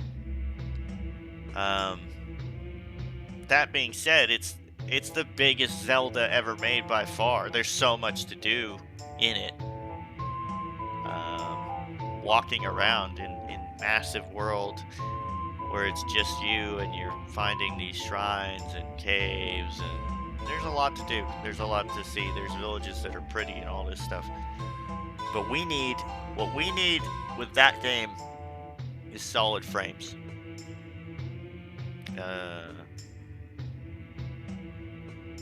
That being said, it's the biggest Zelda ever made by far. There's so much to do in it. Walking around in massive world where it's just you and you're finding these shrines and caves, and there's a lot to do. There's a lot to see. There's villages that are pretty and all this stuff. But what we need with that game is solid frames.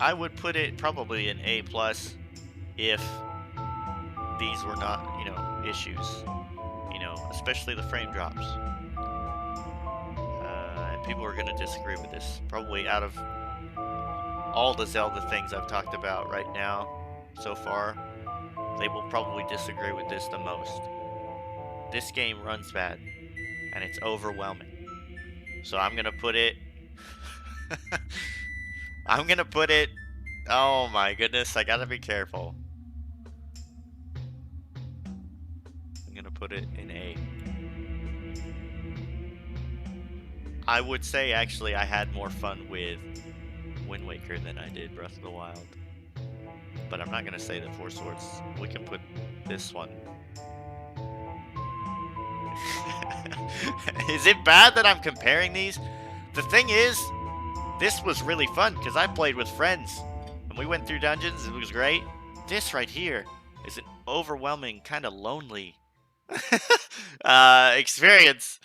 I would put it probably an A+ if these were not, you know, issues. You know, especially the frame drops. And people are going to disagree with this. Probably out of all the Zelda things I've talked about right now, so far, they will probably disagree with this the most. This game runs bad, and it's overwhelming. So I'm going to put it... I'm going to put it... Oh my goodness, I got to be careful. I'm going to put it in A. I would say, actually, I had more fun with Wind Waker than I did Breath of the Wild. But I'm not going to say that Four Swords. We can put this one. Is it bad that I'm comparing these? The thing is, this was really fun because I played with friends. And we went through dungeons. It was great. This right here is an overwhelming, kind of lonely experience.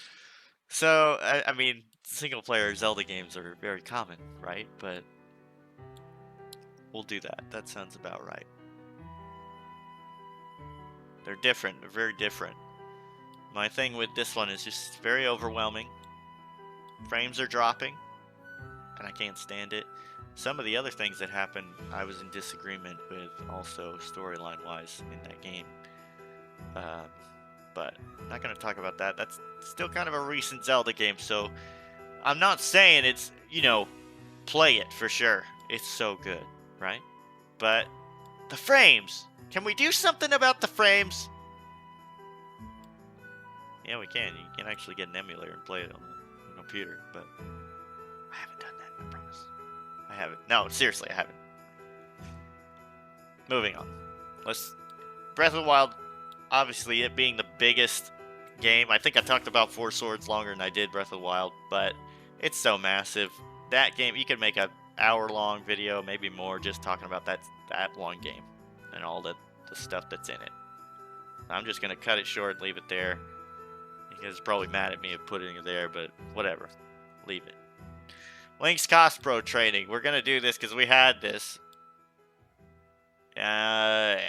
So, I mean, single-player Zelda games are very common, right? But we'll do that. That sounds about right. They're different. They're very different. My thing with this one is just very overwhelming. Frames are dropping, and I can't stand it. Some of the other things that happened, I was in disagreement with also storyline-wise in that game. But I'm not going to talk about that. That's still kind of a recent Zelda game, so I'm not saying it's, you know, play it for sure. It's so good, right? But the frames. Can we do something about the frames? Yeah, we can. You can actually get an emulator and play it on the computer, but I haven't done that, I promise. I haven't. No, seriously, I haven't. Moving on. Breath of the Wild, obviously it being the biggest game. I think I talked about Four Swords longer than I did Breath of the Wild, but it's so massive. That game, you could make an hour-long video, maybe more, just talking about that one game and all the stuff that's in it. I'm just going to cut it short and leave it there. You guys are probably mad at me for putting it there, but whatever. Leave it. Link's Cost Pro training. We're going to do this because we had this. F.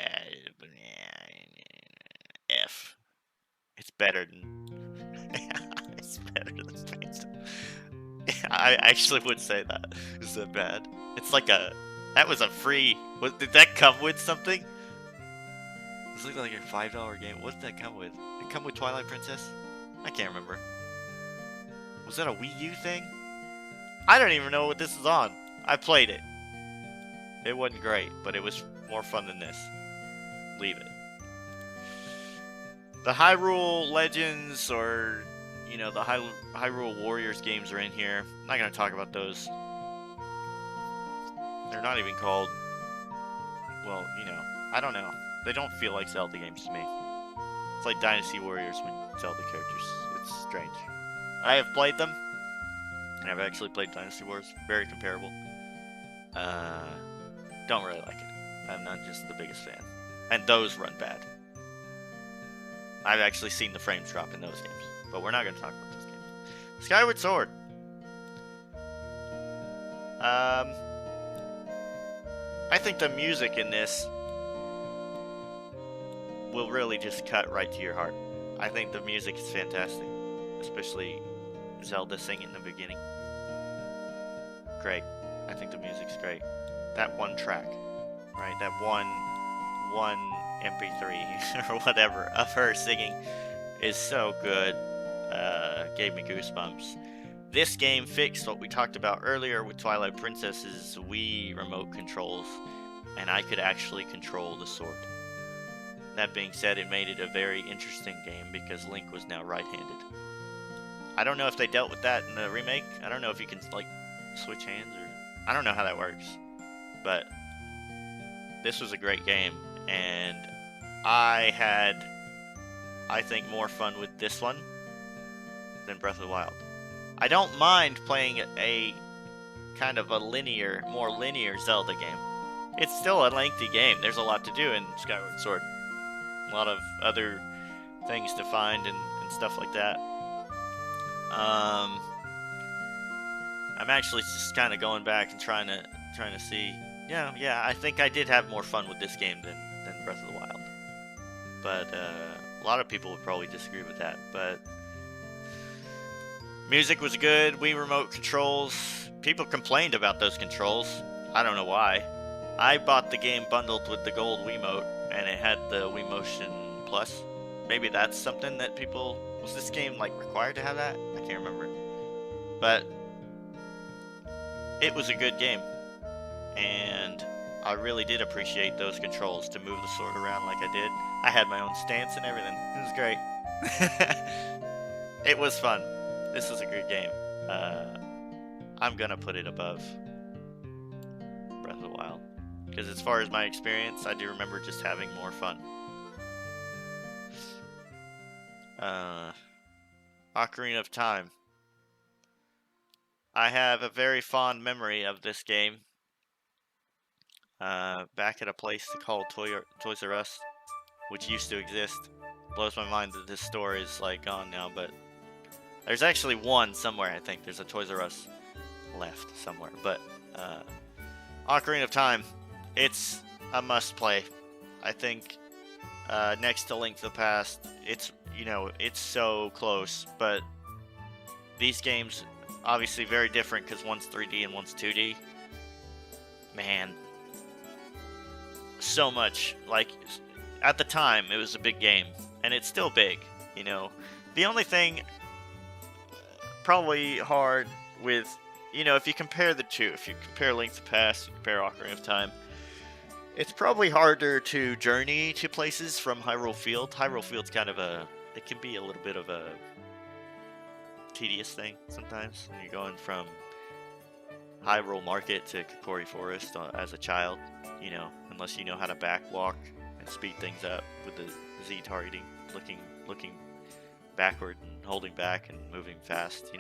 It's better than... it's better than Space. I actually would say that. Is that bad? It's like a... That was a free... Did that come with something? This looks like a $5 game. What did that come with? Did it come with Twilight Princess? I can't remember. Was that a Wii U thing? I don't even know what this is on. I played it. It wasn't great, but it was more fun than this. Leave it. The Hyrule Legends, or, you know, the Hyrule Warriors games are in here. I'm not going to talk about those. They're not even called well, you know, I don't know. They don't feel like Zelda games to me. It's like Dynasty Warriors with Zelda characters. It's strange. I have played them, and I've actually played Dynasty Wars. Very comparable. Don't really like it. I'm not just the biggest fan. And those run bad. I've actually seen the frames drop in those games. But we're not going to talk about those games. Skyward Sword. I think the music in this will really just cut right to your heart. I think the music is fantastic. Especially Zelda singing in the beginning. Great. I think the music's great. That one track, right? That one MP3 or whatever of her singing is so good. Gave me goosebumps. This game fixed what we talked about earlier with Twilight Princess's Wii remote controls, and I could actually control the sword. That being said, it made it a very interesting game because Link was now right-handed. I don't know if they dealt with that in the remake. I don't know if you can, like, switch hands or... I don't know how that works. But this was a great game, and I had, I think, more fun with this one than Breath of the Wild. I don't mind playing a kind of a more linear Zelda game. It's still a lengthy game. There's a lot to do in Skyward Sword. A lot of other things to find and stuff like that. I'm actually just kind of going back and trying to see. Yeah, I think I did have more fun with this game than Breath of the Wild. But a lot of people would probably disagree with that. But music was good. Wii remote controls. People complained about those controls. I don't know why. I bought the game bundled with the gold Wiimote, and it had the Wii Motion Plus. Maybe that's something that people... Was this game, like, required to have that? I can't remember. But it was a good game. And I really did appreciate those controls to move the sword around like I did. I had my own stance and everything. It was great. It was fun. This was a good game. I'm gonna put it above Breath of the Wild. Because as far as my experience, I do remember just having more fun. Ocarina of Time. I have a very fond memory of this game. Back at a place called Toys R Us, which used to exist. Blows my mind that this store is like gone now, but there's actually one somewhere. I think there's a Toys R Us left somewhere. But Ocarina of Time, it's a must-play. I think next to Link to the Past, it's so close, but these games obviously very different because one's 3D and one's 2D. Man, so much. Like, at the time, it was a big game, and it's still big, you know. The only thing probably hard with, if you compare the two, if you compare Link to the Past, you compare Ocarina of Time, it's probably harder to journey to places from Hyrule Field. Hyrule Field's kind of it can be a little bit of a tedious thing sometimes when you're going from Hyrule Market to Kokori Forest as a child, unless you know how to backwalk and speed things up with the Z targeting, looking backward and holding back and moving fast,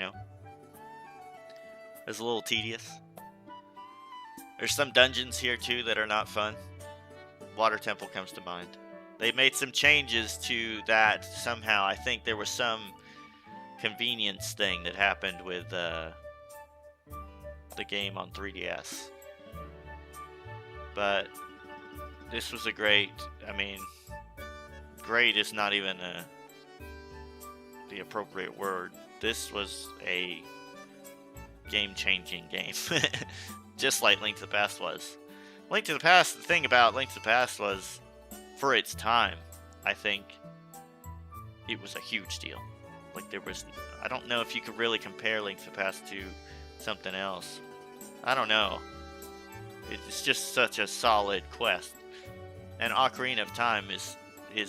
It's a little tedious. There's some dungeons here too that are not fun. Water Temple comes to mind. They made some changes to that somehow. I think there was some convenience thing that happened with the game on 3DS. But this was a great, great is not even the appropriate word. This was a game-changing game. Just like Link to the Past was. Link to the Past, the thing about Link to the Past was, for its time, I think it was a huge deal. Like, I don't know if you could really compare Link to the Past to something else. I don't know. It's just such a solid quest. And Ocarina of Time is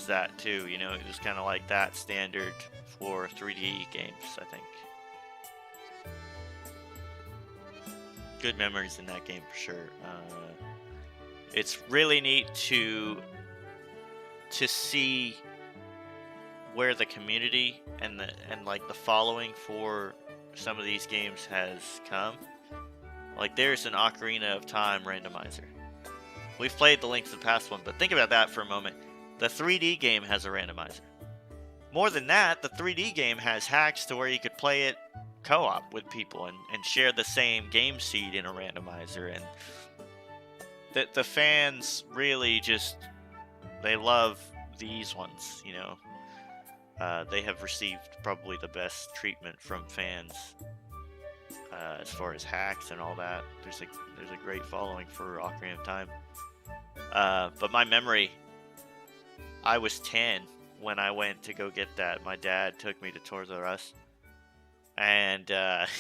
that too, it was kind of like that standard for 3D games, I think. Good memories in that game for sure. it's really neat to see where the community and like the following for some of these games has come. Like there's an Ocarina of Time randomizer. We've played the Link to the Past one, but think about that for a moment. The 3D game has a randomizer. More than that, the 3D game has hacks to where you could play it co-op with people and share the same game seed in a randomizer. And the fans really just, they love these ones, you know. They have received probably the best treatment from fans as far as hacks and all that. There's a great following for Ocarina of Time. But my memory, I was 10 when I went to go get that. My dad took me to Toys R Us, and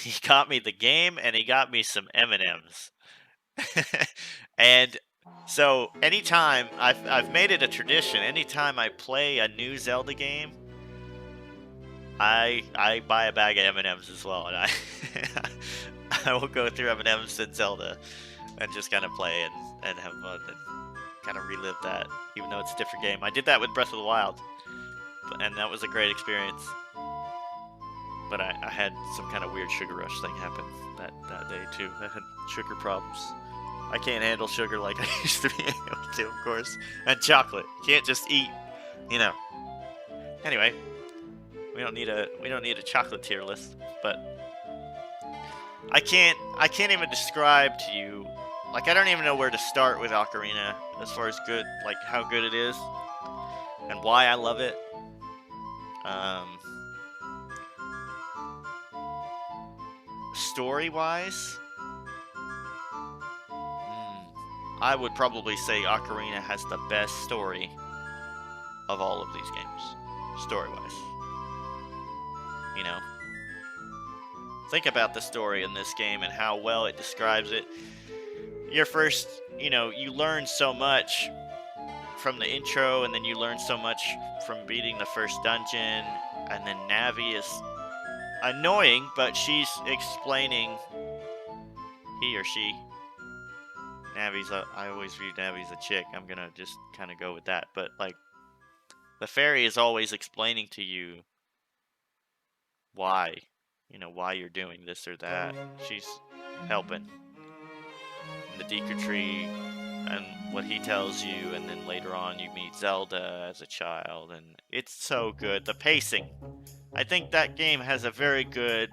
he got me the game, and he got me some M&Ms. And so anytime I've made it a tradition, anytime I play a new Zelda game, I buy a bag of M&Ms as well, and I will go through M&Ms and Zelda and just kind of play and have fun and kind of relive that, even though it's a different game. I did that with Breath of the Wild, and that was a great experience. But I had some kind of weird sugar rush thing happen that day too. I had sugar problems. I can't handle sugar like I used to be able to, of course. And chocolate. You can't just eat, you know. Anyway, we don't need a chocolate tier list, but I can't even describe to you, like I don't even know where to start with Ocarina as far as good, like how good it is and why I love it. Story-wise, I would probably say Ocarina has the best story of all of these games, story-wise. You know? Think about the story in this game and how well it describes it. Your first, you know, you learn so much from the intro, and then you learn so much from beating the first dungeon, and then Navi is annoying, but she's explaining, he or she, I always view Navi as a chick. I'm gonna just kind of go with that. But like, the fairy is always explaining to you why, you know, why you're doing this or that. She's helping. And the Deku Tree and what he tells you, and then later on you meet Zelda as a child, and it's so good. The pacing. I think that game has a very good,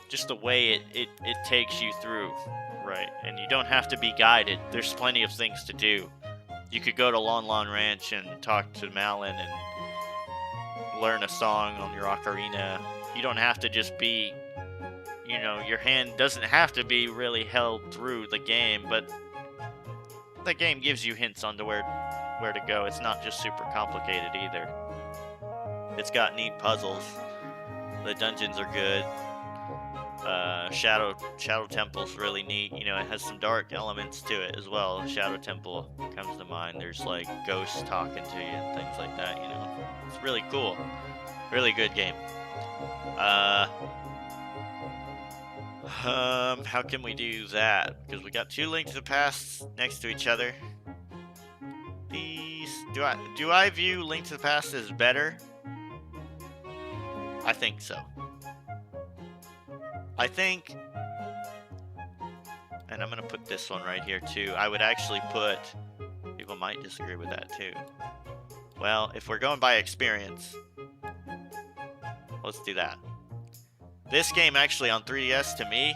just the way it takes you through, right? And you don't have to be guided. There's plenty of things to do. You could go to Lon Lon Ranch and talk to Malin and learn a song on your ocarina. You don't have to just be, you know, your hand doesn't have to be really held through the game, but the game gives you hints on to where to go. It's not just super complicated either. It's got neat puzzles. The dungeons are good. Shadow Temple's really neat. You know, it has some dark elements to it as well. Shadow Temple comes to mind. There's like ghosts talking to you and things like that, you know. It's really cool. Really good game. How can we do that? Because we got two Link to the Past next to each other. These, do I view Link to the Past as better? I think so. I think, and I'm going to put this one right here too. I would actually put, people might disagree with that too. Well, if we're going by experience, let's do that. This game actually on 3DS, to me,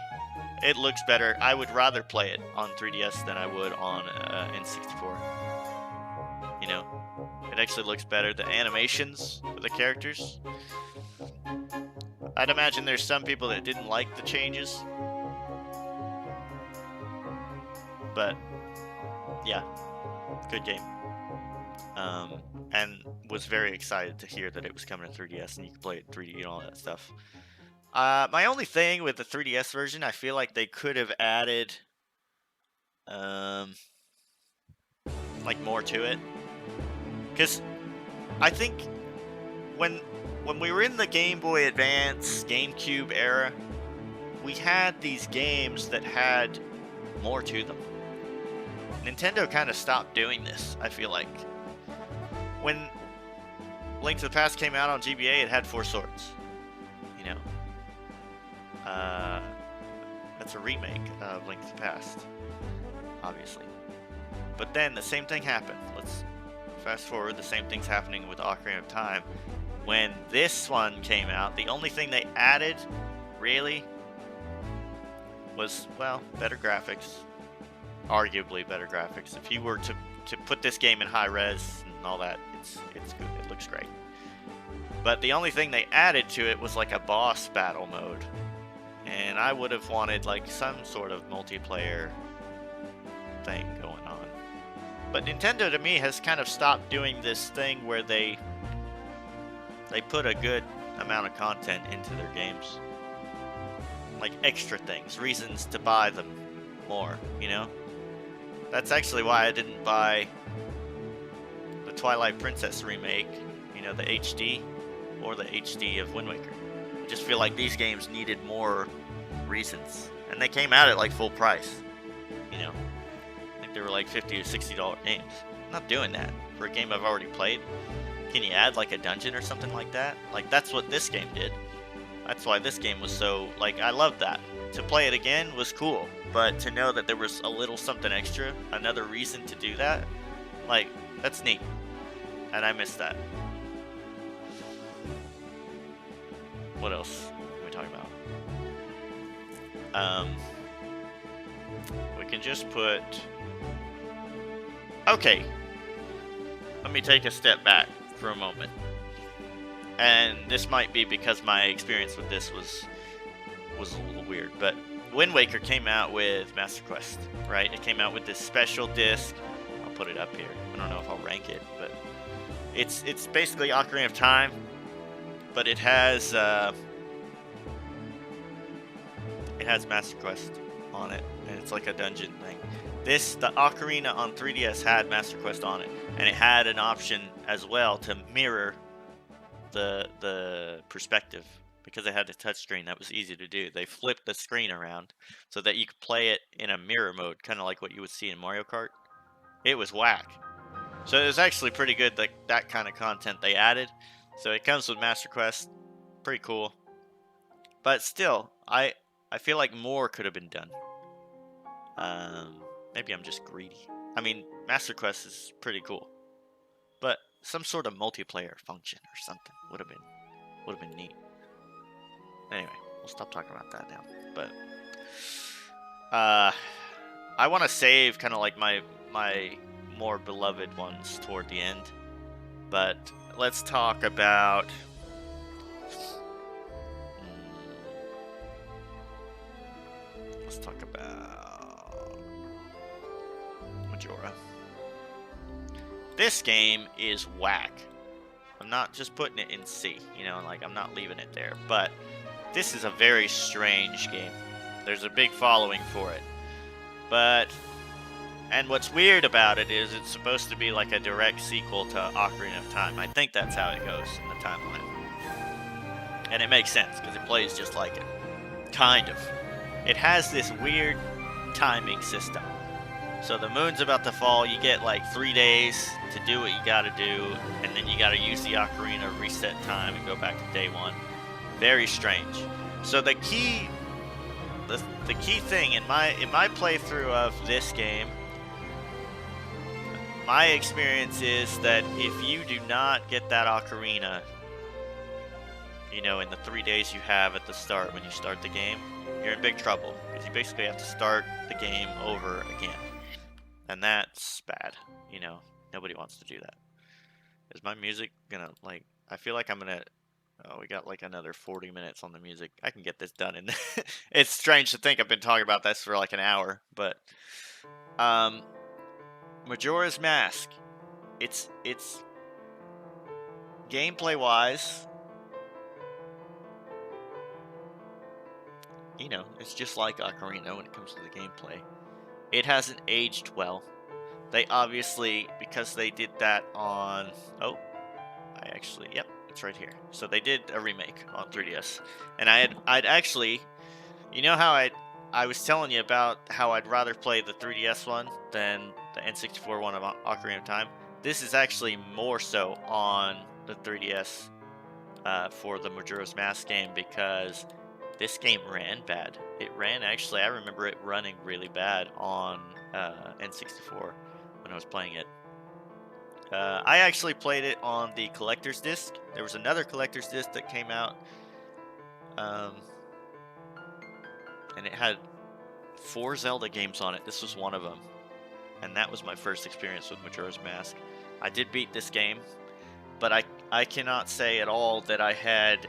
it looks better. I would rather play it on 3DS than I would on N64. You know, it actually looks better. The animations for the characters, I'd imagine there's some people that didn't like the changes. But, yeah, good game. And was very excited to hear that it was coming to 3DS and you could play it in 3D and all that stuff. My only thing with the 3DS version, I feel like they could have added, like more to it. Because I think when we were in the Game Boy Advance, GameCube era, we had these games that had more to them. Nintendo kind of stopped doing this, I feel like. When Link to the Past came out on GBA, it had 4 swords. You know? That's a remake of Link to the Past, obviously. But then the same thing happened. Let's fast forward. The same thing's happening with Ocarina of Time. When this one came out, the only thing they added, really, was, well, better graphics. Arguably better graphics. If you were to put this game in high res and all that, it's good. It looks great. But the only thing they added to it was like a boss battle mode. And I would have wanted like some sort of multiplayer thing going on. But Nintendo, to me, has kind of stopped doing this thing where they put a good amount of content into their games. Like extra things, reasons to buy them more, you know? That's actually why I didn't buy the Twilight Princess remake, you know, the HD, or the HD of Wind Waker. I just feel like these games needed more reasons. And they came out at like full price, you know? I think they were like $50 to $60 games. I'm not doing that for a game I've already played. Can you add like a dungeon or something like that? Like, that's what this game did. That's why this game was so, like, I loved that. To play it again was cool, but to know that there was a little something extra, another reason to do that, like, that's neat. And I miss that. What else are we talking about? We can just put... Okay. Let me take a step back for a moment. And this might be because my experience with this was a little weird, but Wind Waker came out with Master Quest, right? It came out with this special disc. I'll put it up here. I don't know if I'll rank it, but it's basically Ocarina of Time, but it has Master Quest on it, and it's like a dungeon thing. The Ocarina on 3DS had Master Quest on it, and it had an option as well to mirror the perspective, because it had a touchscreen that was easy to do. They flipped the screen around so that you could play it in a mirror mode, kind of like what you would see in Mario Kart. It was whack. So it was actually pretty good, like that kind of content they added. So it comes with Master Quest, pretty cool. But still, I feel like more could have been done. Maybe I'm just greedy. I mean, Master Quest is pretty cool, but some sort of multiplayer function or something would have been neat. Anyway, we'll stop talking about that now. But I want to save kind of like my more beloved ones toward the end. But let's talk about Majora. This game is whack. I'm not just putting it in C, you know, like I'm not leaving it there. But this is a very strange game. There's a big following for it. And what's weird about it is it's supposed to be like a direct sequel to Ocarina of Time. I think that's how it goes in the timeline. And it makes sense, because it plays just like it. Kind of. It has this weird timing system. So the moon's about to fall, you get like 3 days to do what you gotta do, and then you gotta use the ocarina, reset time, and go back to day 1. Very strange. So the key thing in my playthrough of this game, my experience is that if you do not get that ocarina, you know, in the 3 days you have at the start when you start the game, you're in big trouble, because you basically have to start the game over again. And that's bad, you know. Nobody wants to do that. Is my music gonna, like, I feel like I'm gonna, oh, we got like another 40 minutes on the music. I can get this done in, it's strange to think I've been talking about this for like an hour, but, Majora's Mask, it's gameplay-wise, you know, it's just like Ocarina when it comes to the gameplay. It hasn't aged well. They obviously, because they did that on... Oh, yep, it's right here. So they did a remake on 3DS. And I'd actually... You know how I was telling you about how I'd rather play the 3DS one than the N64 one of Ocarina of Time. This is actually more so on the 3DS for the Majora's Mask game because this game ran bad. It ran actually, I remember it running really bad on N64 when I was playing it. I actually played it on the collector's disc. There was another collector's disc that came out, um, and it had 4 Zelda games on it. This was one of them, and that was my first experience with Majora's Mask. I did beat this game, but I cannot say at all that I had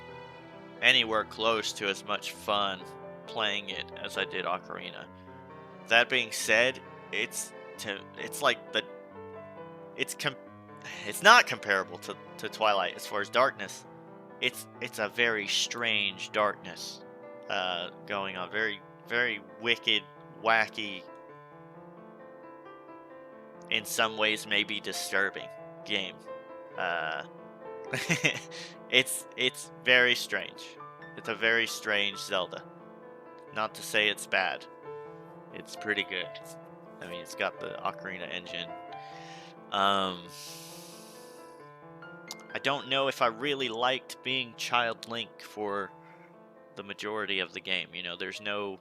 anywhere close to as much fun playing it as I did Ocarina. That being said, it's like the it's com- it's not comparable to Twilight as far as darkness. It's a very strange darkness going on, very very wicked, wacky, in some ways maybe disturbing game. Uh, it's very strange. It's a very strange Zelda. Not to say it's bad. It's pretty good. I mean, it's got the Ocarina engine. I don't know if I really liked being Child Link for the majority of the game. You know, there's no...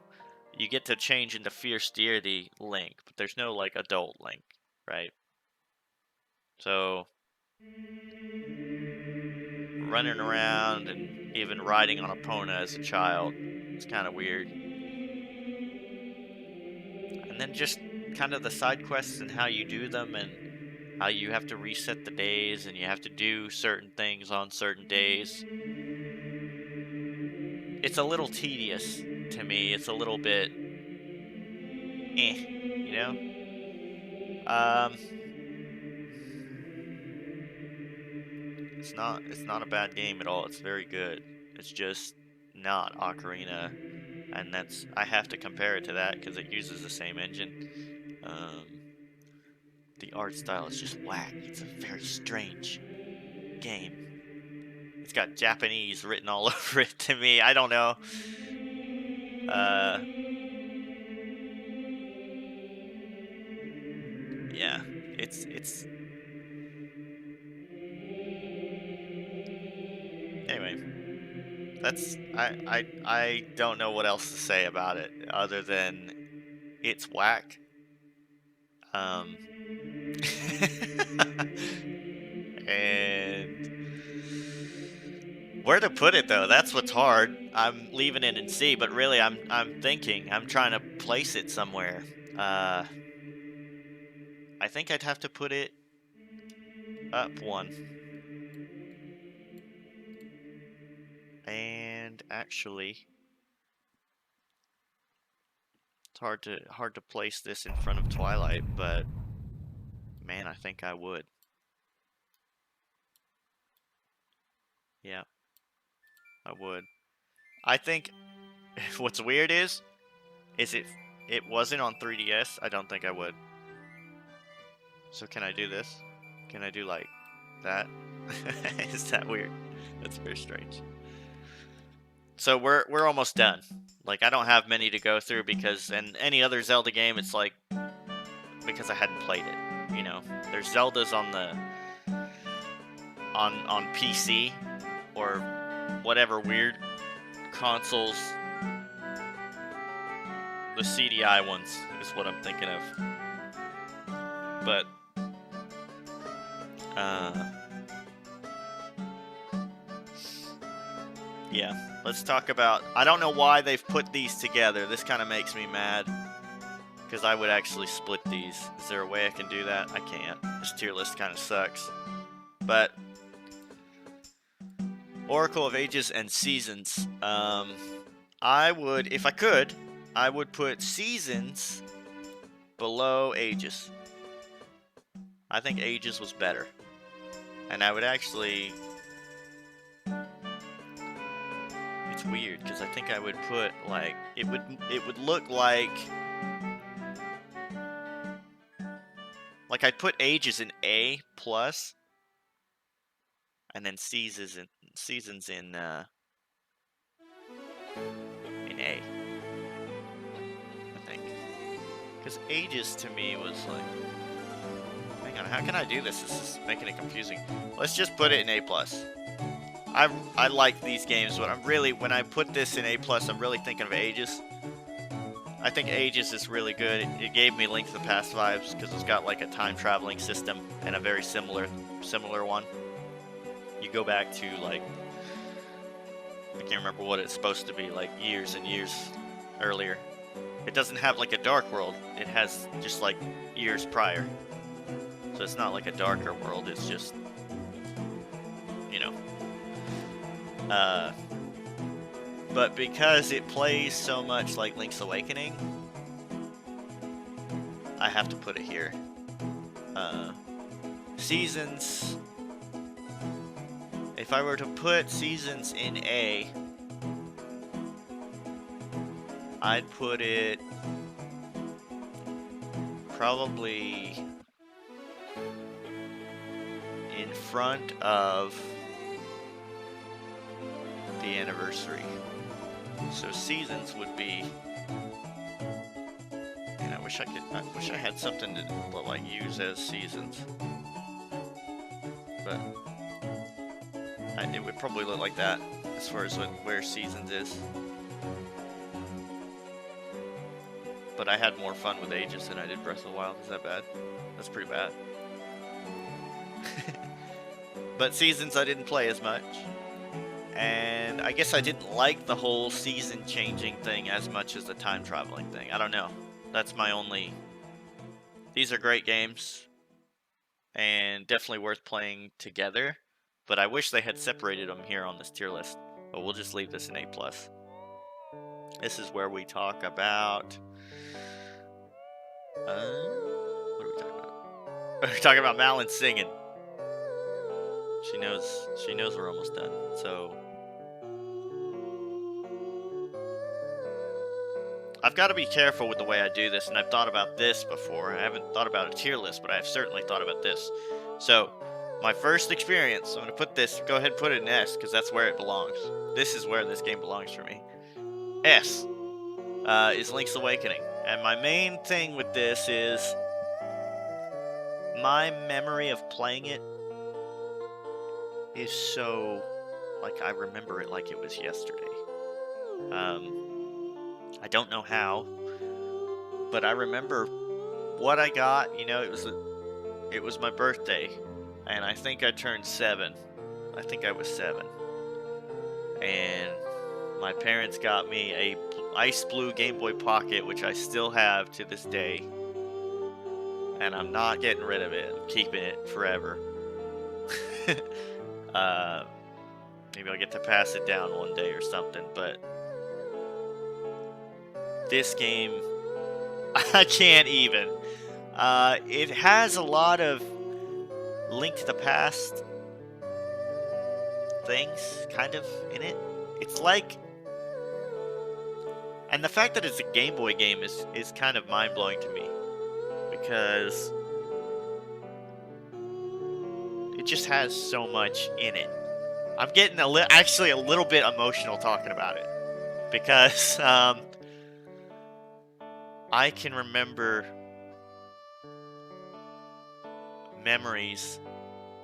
You get to change into Fierce Deity Link, but there's no, like, adult Link, right? So, running around and even riding on Epona as a child, it's kind of weird. And then just kind of the side quests and how you do them and how you have to reset the days and you have to do certain things on certain days. It's a little tedious to me. It's a little bit eh, you know? Um it's not a bad game at all. It's very good. It's just not Ocarina, and that's I have to compare it to that because it uses the same engine. Um the art style is just whack. It's a very strange game. It's got Japanese written all over it to me. I don't know. Uh, yeah, it's anyway. That's I don't know what else to say about it other than it's whack. Um, and where to put it though? That's what's hard. I'm leaving it in C, but really I'm thinking. I'm trying to place it somewhere. Uh, I think I'd have to put it up one. And actually, it's hard to place this in front of Twilight, but man, I think I would. Yeah, I would. I think what's weird is it wasn't on 3DS. I don't think I would. So can I do this? Can I do like that? Is that weird? That's very strange. So we're almost done. Like I don't have many to go through because in any other Zelda game it's like because I hadn't played it, you know. There's Zeldas on the on PC or whatever weird consoles. The CDI ones is what I'm thinking of. But uh yeah, let's talk about I don't know why they've put these together. This kind of makes me mad because I would actually split these. Is there a way I can do that? I can't. This tier list kind of sucks. But Oracle of Ages and Seasons. I would, if I could, I would put Seasons below Ages. I think Ages was better. And I would actually... It's weird, because I think I would put, like... It would look like... Like, I'd put Ages in A+, plus, and then Seasons in A. Because Ages to me was like, hang on, how can I do this? This is making it confusing. Let's just put it in A+. I like these games, but when I put this in A+, I'm really thinking of Ages. I think Ages is really good. It gave me Link to the Past vibes because it's got like a time traveling system and a very similar one. You go back to like, I can't remember what it's supposed to be, like years and years earlier. It doesn't have like a dark world. It has just like years prior. So it's not like a darker world. It's just, you know. But because it plays so much like Link's Awakening, I have to put it here. Seasons. If I were to put Seasons in A, I'd put it probably in front of the Anniversary. So Seasons would be, and I wish I had something to like use as Seasons, but it would probably look like that as far as where Seasons is. But I had more fun with Ages than I did Breath of the Wild. Is that bad? That's pretty bad. But Seasons I didn't play as much. And I guess I didn't like the whole season changing thing as much as the time traveling thing. I don't know. That's my only... These are great games. And definitely worth playing together. But I wish they had separated them here on this tier list. But we'll just leave this in A+. This is where we talk about... what are we talking about? We're talking about Malin singing. She knows we're almost done. So I've got to be careful with the way I do this, and I've thought about this before. I haven't thought about a tier list, but I've certainly thought about this. So my first experience, I'm going to put this, go ahead and put it in S, because that's where it belongs. This is where this game belongs for me. S is Link's Awakening. And my main thing with this is my memory of playing it is so, like, I remember it like it was yesterday. I don't know how, but I remember what I got. You know, it was my birthday, and I think I turned 7. I think I was 7, and my parents got me a ice blue Game Boy Pocket, which I still have to this day, and I'm not getting rid of it. I'm keeping it forever. Maybe I'll get to pass it down one day or something, but this game, I can't even. It has a lot of Link to the Past things, kind of, in it. It's like... And the fact that it's a Game Boy game is kind of mind-blowing to me, because it just has so much in it. I'm getting actually a little bit emotional talking about it, because I can remember memories,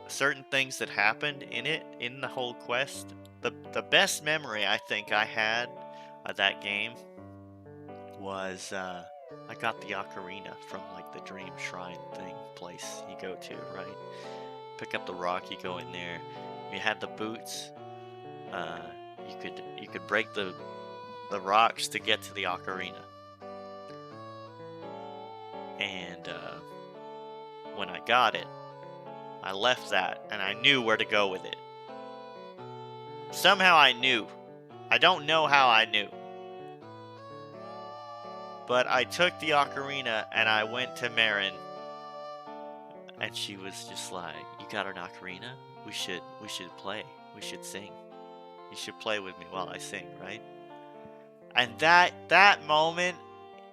certain things that happened in it, in the whole quest. The best memory I think I had of that game was I got the ocarina from like the Dream Shrine thing place you go to, right? Pick up the rock, you go in there. You had the boots. You could break the rocks to get to the ocarina. And when I got it, I left that and I knew where to go with it. Somehow I knew. I don't know how I knew. But I took the ocarina and I went to Marin, and she was just like, "You got an ocarina? We should play. We should sing. You should play with me while I sing, right?" And that moment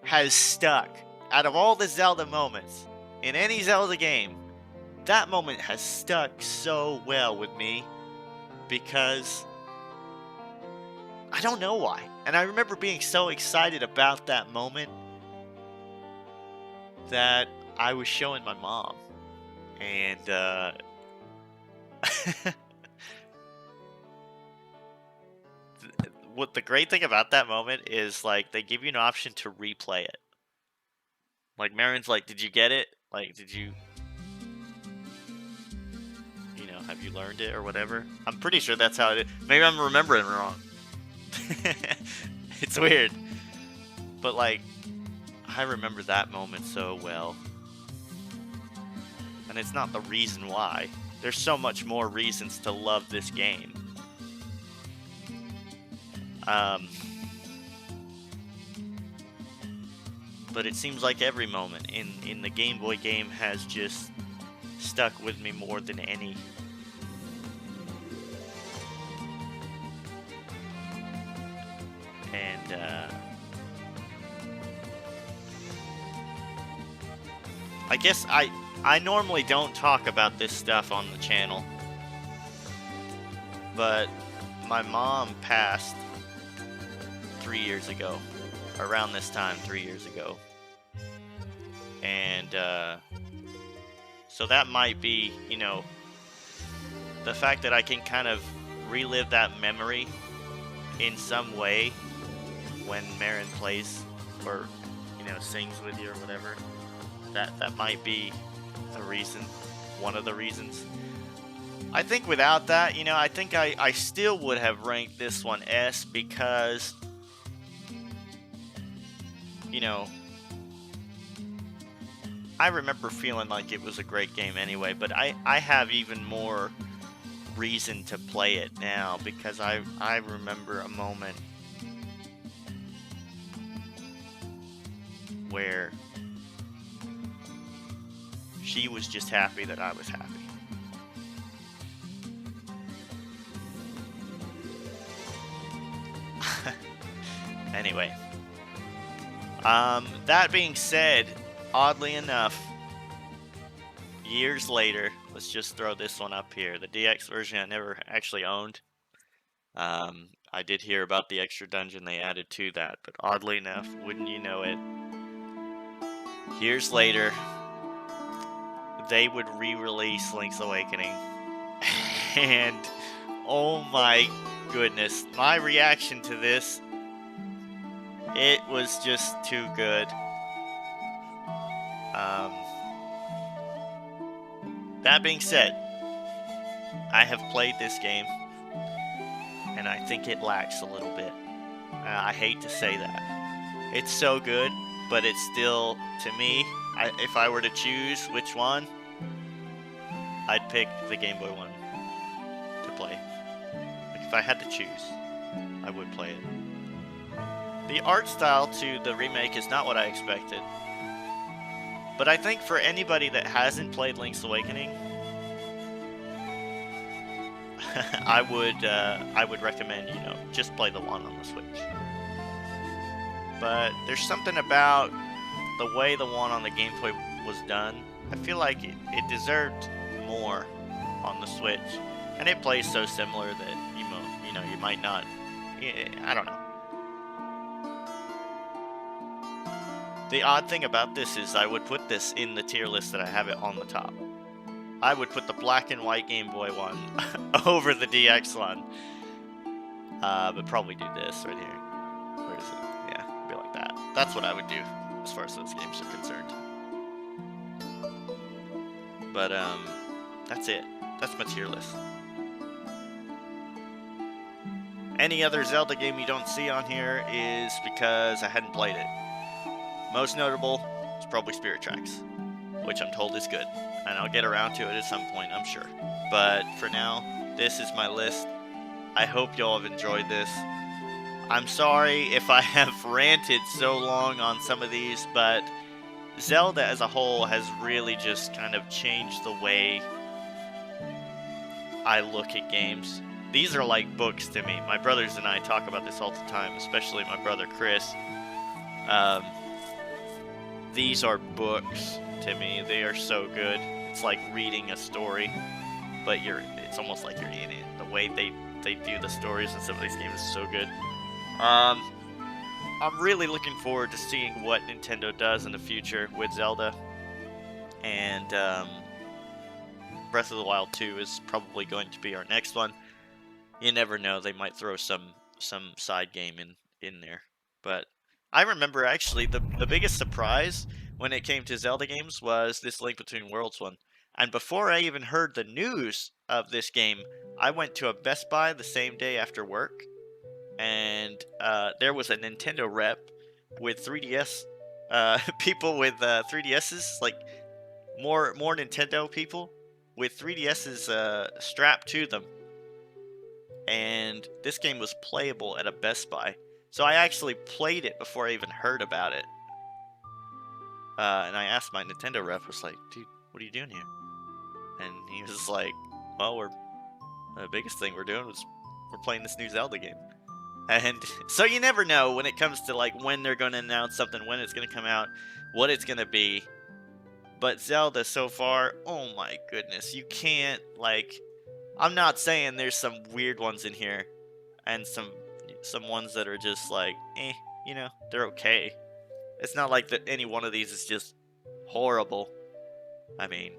has stuck. Out of all the Zelda moments in any Zelda game, that moment has stuck so well with me, because I don't know why. And I remember being so excited about that moment. that I was showing my mom. And what the great thing about that moment is, like, they give you an option to replay it. Like, Marin's like, "Did you get it? Like, did you, have you learned it or whatever?" I'm pretty sure that's how it is. Maybe I'm remembering wrong. It's weird. But, like, I remember that moment so well. And it's not the reason why. There's so much more reasons to love this game. But it seems like every moment in the Game Boy game has just stuck with me more than any. And I guess I normally don't talk about this stuff on the channel, but my mom passed 3 years ago, around this time 3 years ago, and so that might be, the fact that I can kind of relive that memory in some way when Marin plays or sings with you or whatever. That might be a reason, one of the reasons. I think without that, I think I still would have ranked this one S because, I remember feeling like it was a great game anyway, but I have even more reason to play it now because I remember a moment where she was just happy that I was happy. Anyway, that being said, oddly enough, years later, let's just throw this one up here. The DX version I never actually owned. I did hear about the extra dungeon they added to that, but oddly enough, wouldn't you know it, years later, they would re-release Link's Awakening. And oh my goodness, my reaction to this, it was just too good. That being said, I have played this game, and I think it lacks a little bit. I hate to say that. It's so good, but it's still, to me, if I were to choose which one, I'd pick the Game Boy one to play. Like, if I had to choose, I would play it. The art style to the remake is not what I expected. But I think for anybody that hasn't played Link's Awakening, I would recommend, just play the one on the Switch. But there's something about the way the one on the Game Boy was done. I feel like it deserved more on the Switch, and it plays so similar that you might not. I don't know. The odd thing about this is I would put this in the tier list that I have it on the top. I would put the black and white Game Boy one over the DX one. But probably do this right here. Where is it? Yeah, be like that. That's what I would do as far as those games are concerned. But that's it. That's my tier list. Any other Zelda game you don't see on here is because I hadn't played it. Most notable is probably Spirit Tracks, which I'm told is good, and I'll get around to it at some point, I'm sure. But for now, this is my list. I hope y'all have enjoyed this. I'm sorry if I have ranted so long on some of these, but Zelda as a whole has really just kind of changed the way I look at games. These are like books to me. My brothers and I talk about this all the time, especially my brother Chris. These are books to me. They are so good. It's like reading a story, but it's almost like you're in it. The way they do the stories in some of these games is so good. I'm really looking forward to seeing what Nintendo does in the future with Zelda. And Breath of the Wild 2 is probably going to be our next one. You never know, they might throw some side game in there. But I remember actually the biggest surprise when it came to Zelda games was this Link Between Worlds one. And before I even heard the news of this game, I went to a Best Buy the same day after work, and there was a Nintendo rep with 3DS people with 3DSs, like more Nintendo people with 3DSs strapped to them. And this game was playable at a Best Buy. So I actually played it before I even heard about it. And I asked my Nintendo rep, I was like, dude, what are you doing here? And he was like, well, the biggest thing we're doing was we're playing this new Zelda game. And so you never know when it comes to like when they're going to announce something, when it's going to come out, what it's going to be. But Zelda so far, oh my goodness, you can't, like, I'm not saying there's some weird ones in here and some ones that are just like, you know, they're okay. It's not like that any one of these is just horrible. I mean,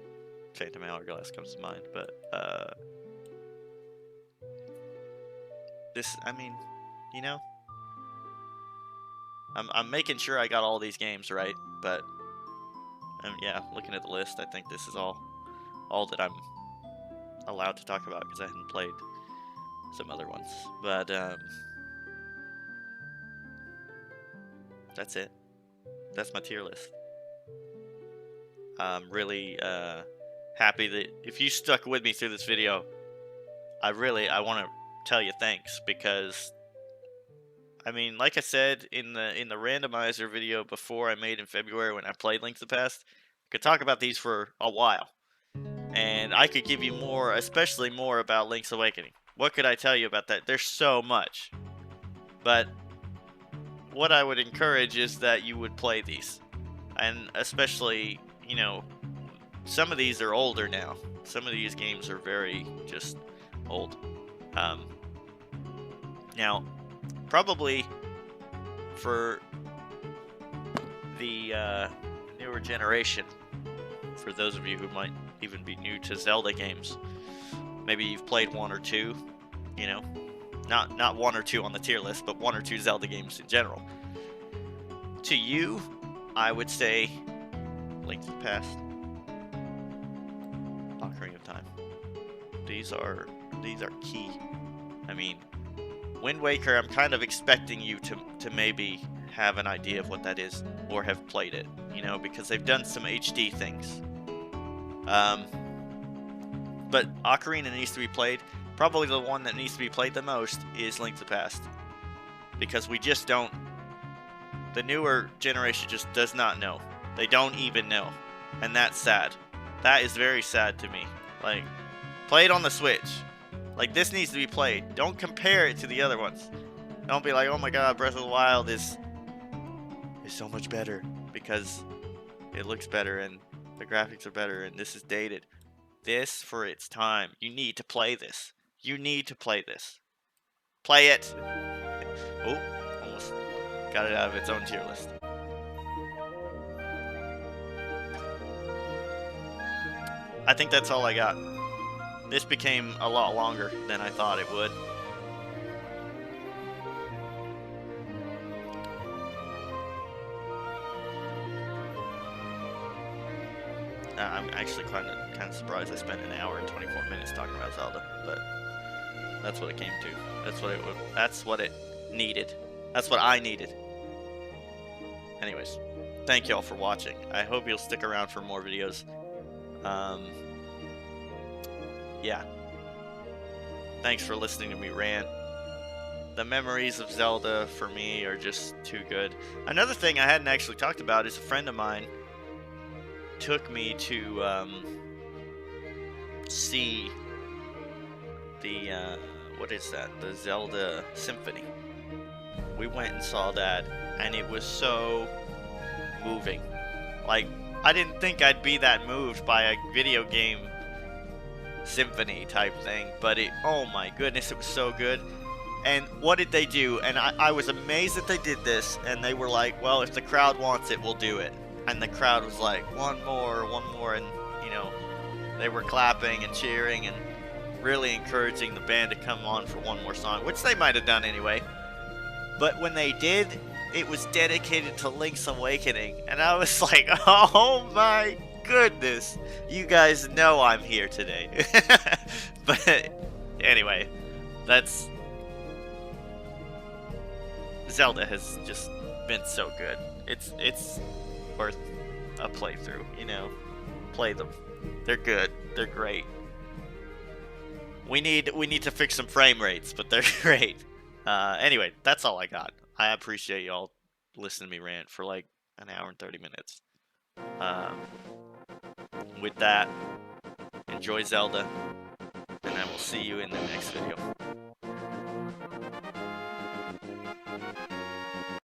Phantom Hourglass comes to mind, but this, I mean, you know, I'm making sure I got all these games right, but yeah, looking at the list, I think this is all that I'm allowed to talk about because I hadn't played some other ones. But that's it. That's my tier list. I'm really happy that if you stuck with me through this video, I want to tell you thanks, because I mean, like I said in the randomizer video before I made in February when I played Link to the Past, I could talk about these for a while. And I could give you more, especially more about Link's Awakening. What could I tell you about that? There's so much. But what I would encourage is that you would play these. And especially, you know, some of these are older now. Some of these games are very just old. Now, probably for the newer generation, for those of you who might even be new to Zelda games, maybe you've played one or two, you know, not one or two on the tier list, but one or two Zelda games in general. To you, I would say Link to the Past, Ocarina of Time. These are key. I mean, Wind Waker, I'm kind of expecting you to maybe have an idea of what that is, or have played it, you know, because they've done some HD things. But Ocarina needs to be played. Probably the one that needs to be played the most is Link to the Past, because we just don't, the newer generation just does not know. They don't even know, and that's sad. That is very sad to me. Like, play it on the Switch. Like, this needs to be played. Don't compare it to the other ones. Don't be like, oh my god, Breath of the Wild is so much better because it looks better and the graphics are better and this is dated. This, for its time, you need to play this. You need to play this. Play it! Oh, almost got it out of its own tier list. I think that's all I got. This became a lot longer than I thought it would. I'm actually kind of surprised I spent an hour and 24 minutes talking about Zelda, but that's what it came to. That's what it needed. That's what I needed. Anyways, thank y'all for watching. I hope you'll stick around for more videos. Yeah. Thanks for listening to me rant. The memories of Zelda for me are just too good. Another thing I hadn't actually talked about is a friend of mine took me to see the what is that? The Zelda Symphony. We went and saw that, and it was so moving. Like, I didn't think I'd be that moved by a video game symphony type thing, but oh my goodness, it was so good. And what did they do? And I was amazed that they did this. And they were like, well, if the crowd wants it, we'll do it. And the crowd was like, one more. And, you know, they were clapping and cheering and really encouraging the band to come on for one more song, which they might have done anyway. But when they did, it was dedicated to Link's Awakening. And I was like, oh my goodness. You guys know I'm here today. But anyway, that's... Zelda has just been so good. It's worth a playthrough, you know. Play them. They're good. They're great. We need to fix some frame rates, but they're great. Anyway, that's all I got. I appreciate y'all listening to me rant for like an hour and 30 minutes. With that, enjoy Zelda, and I will see you in the next video.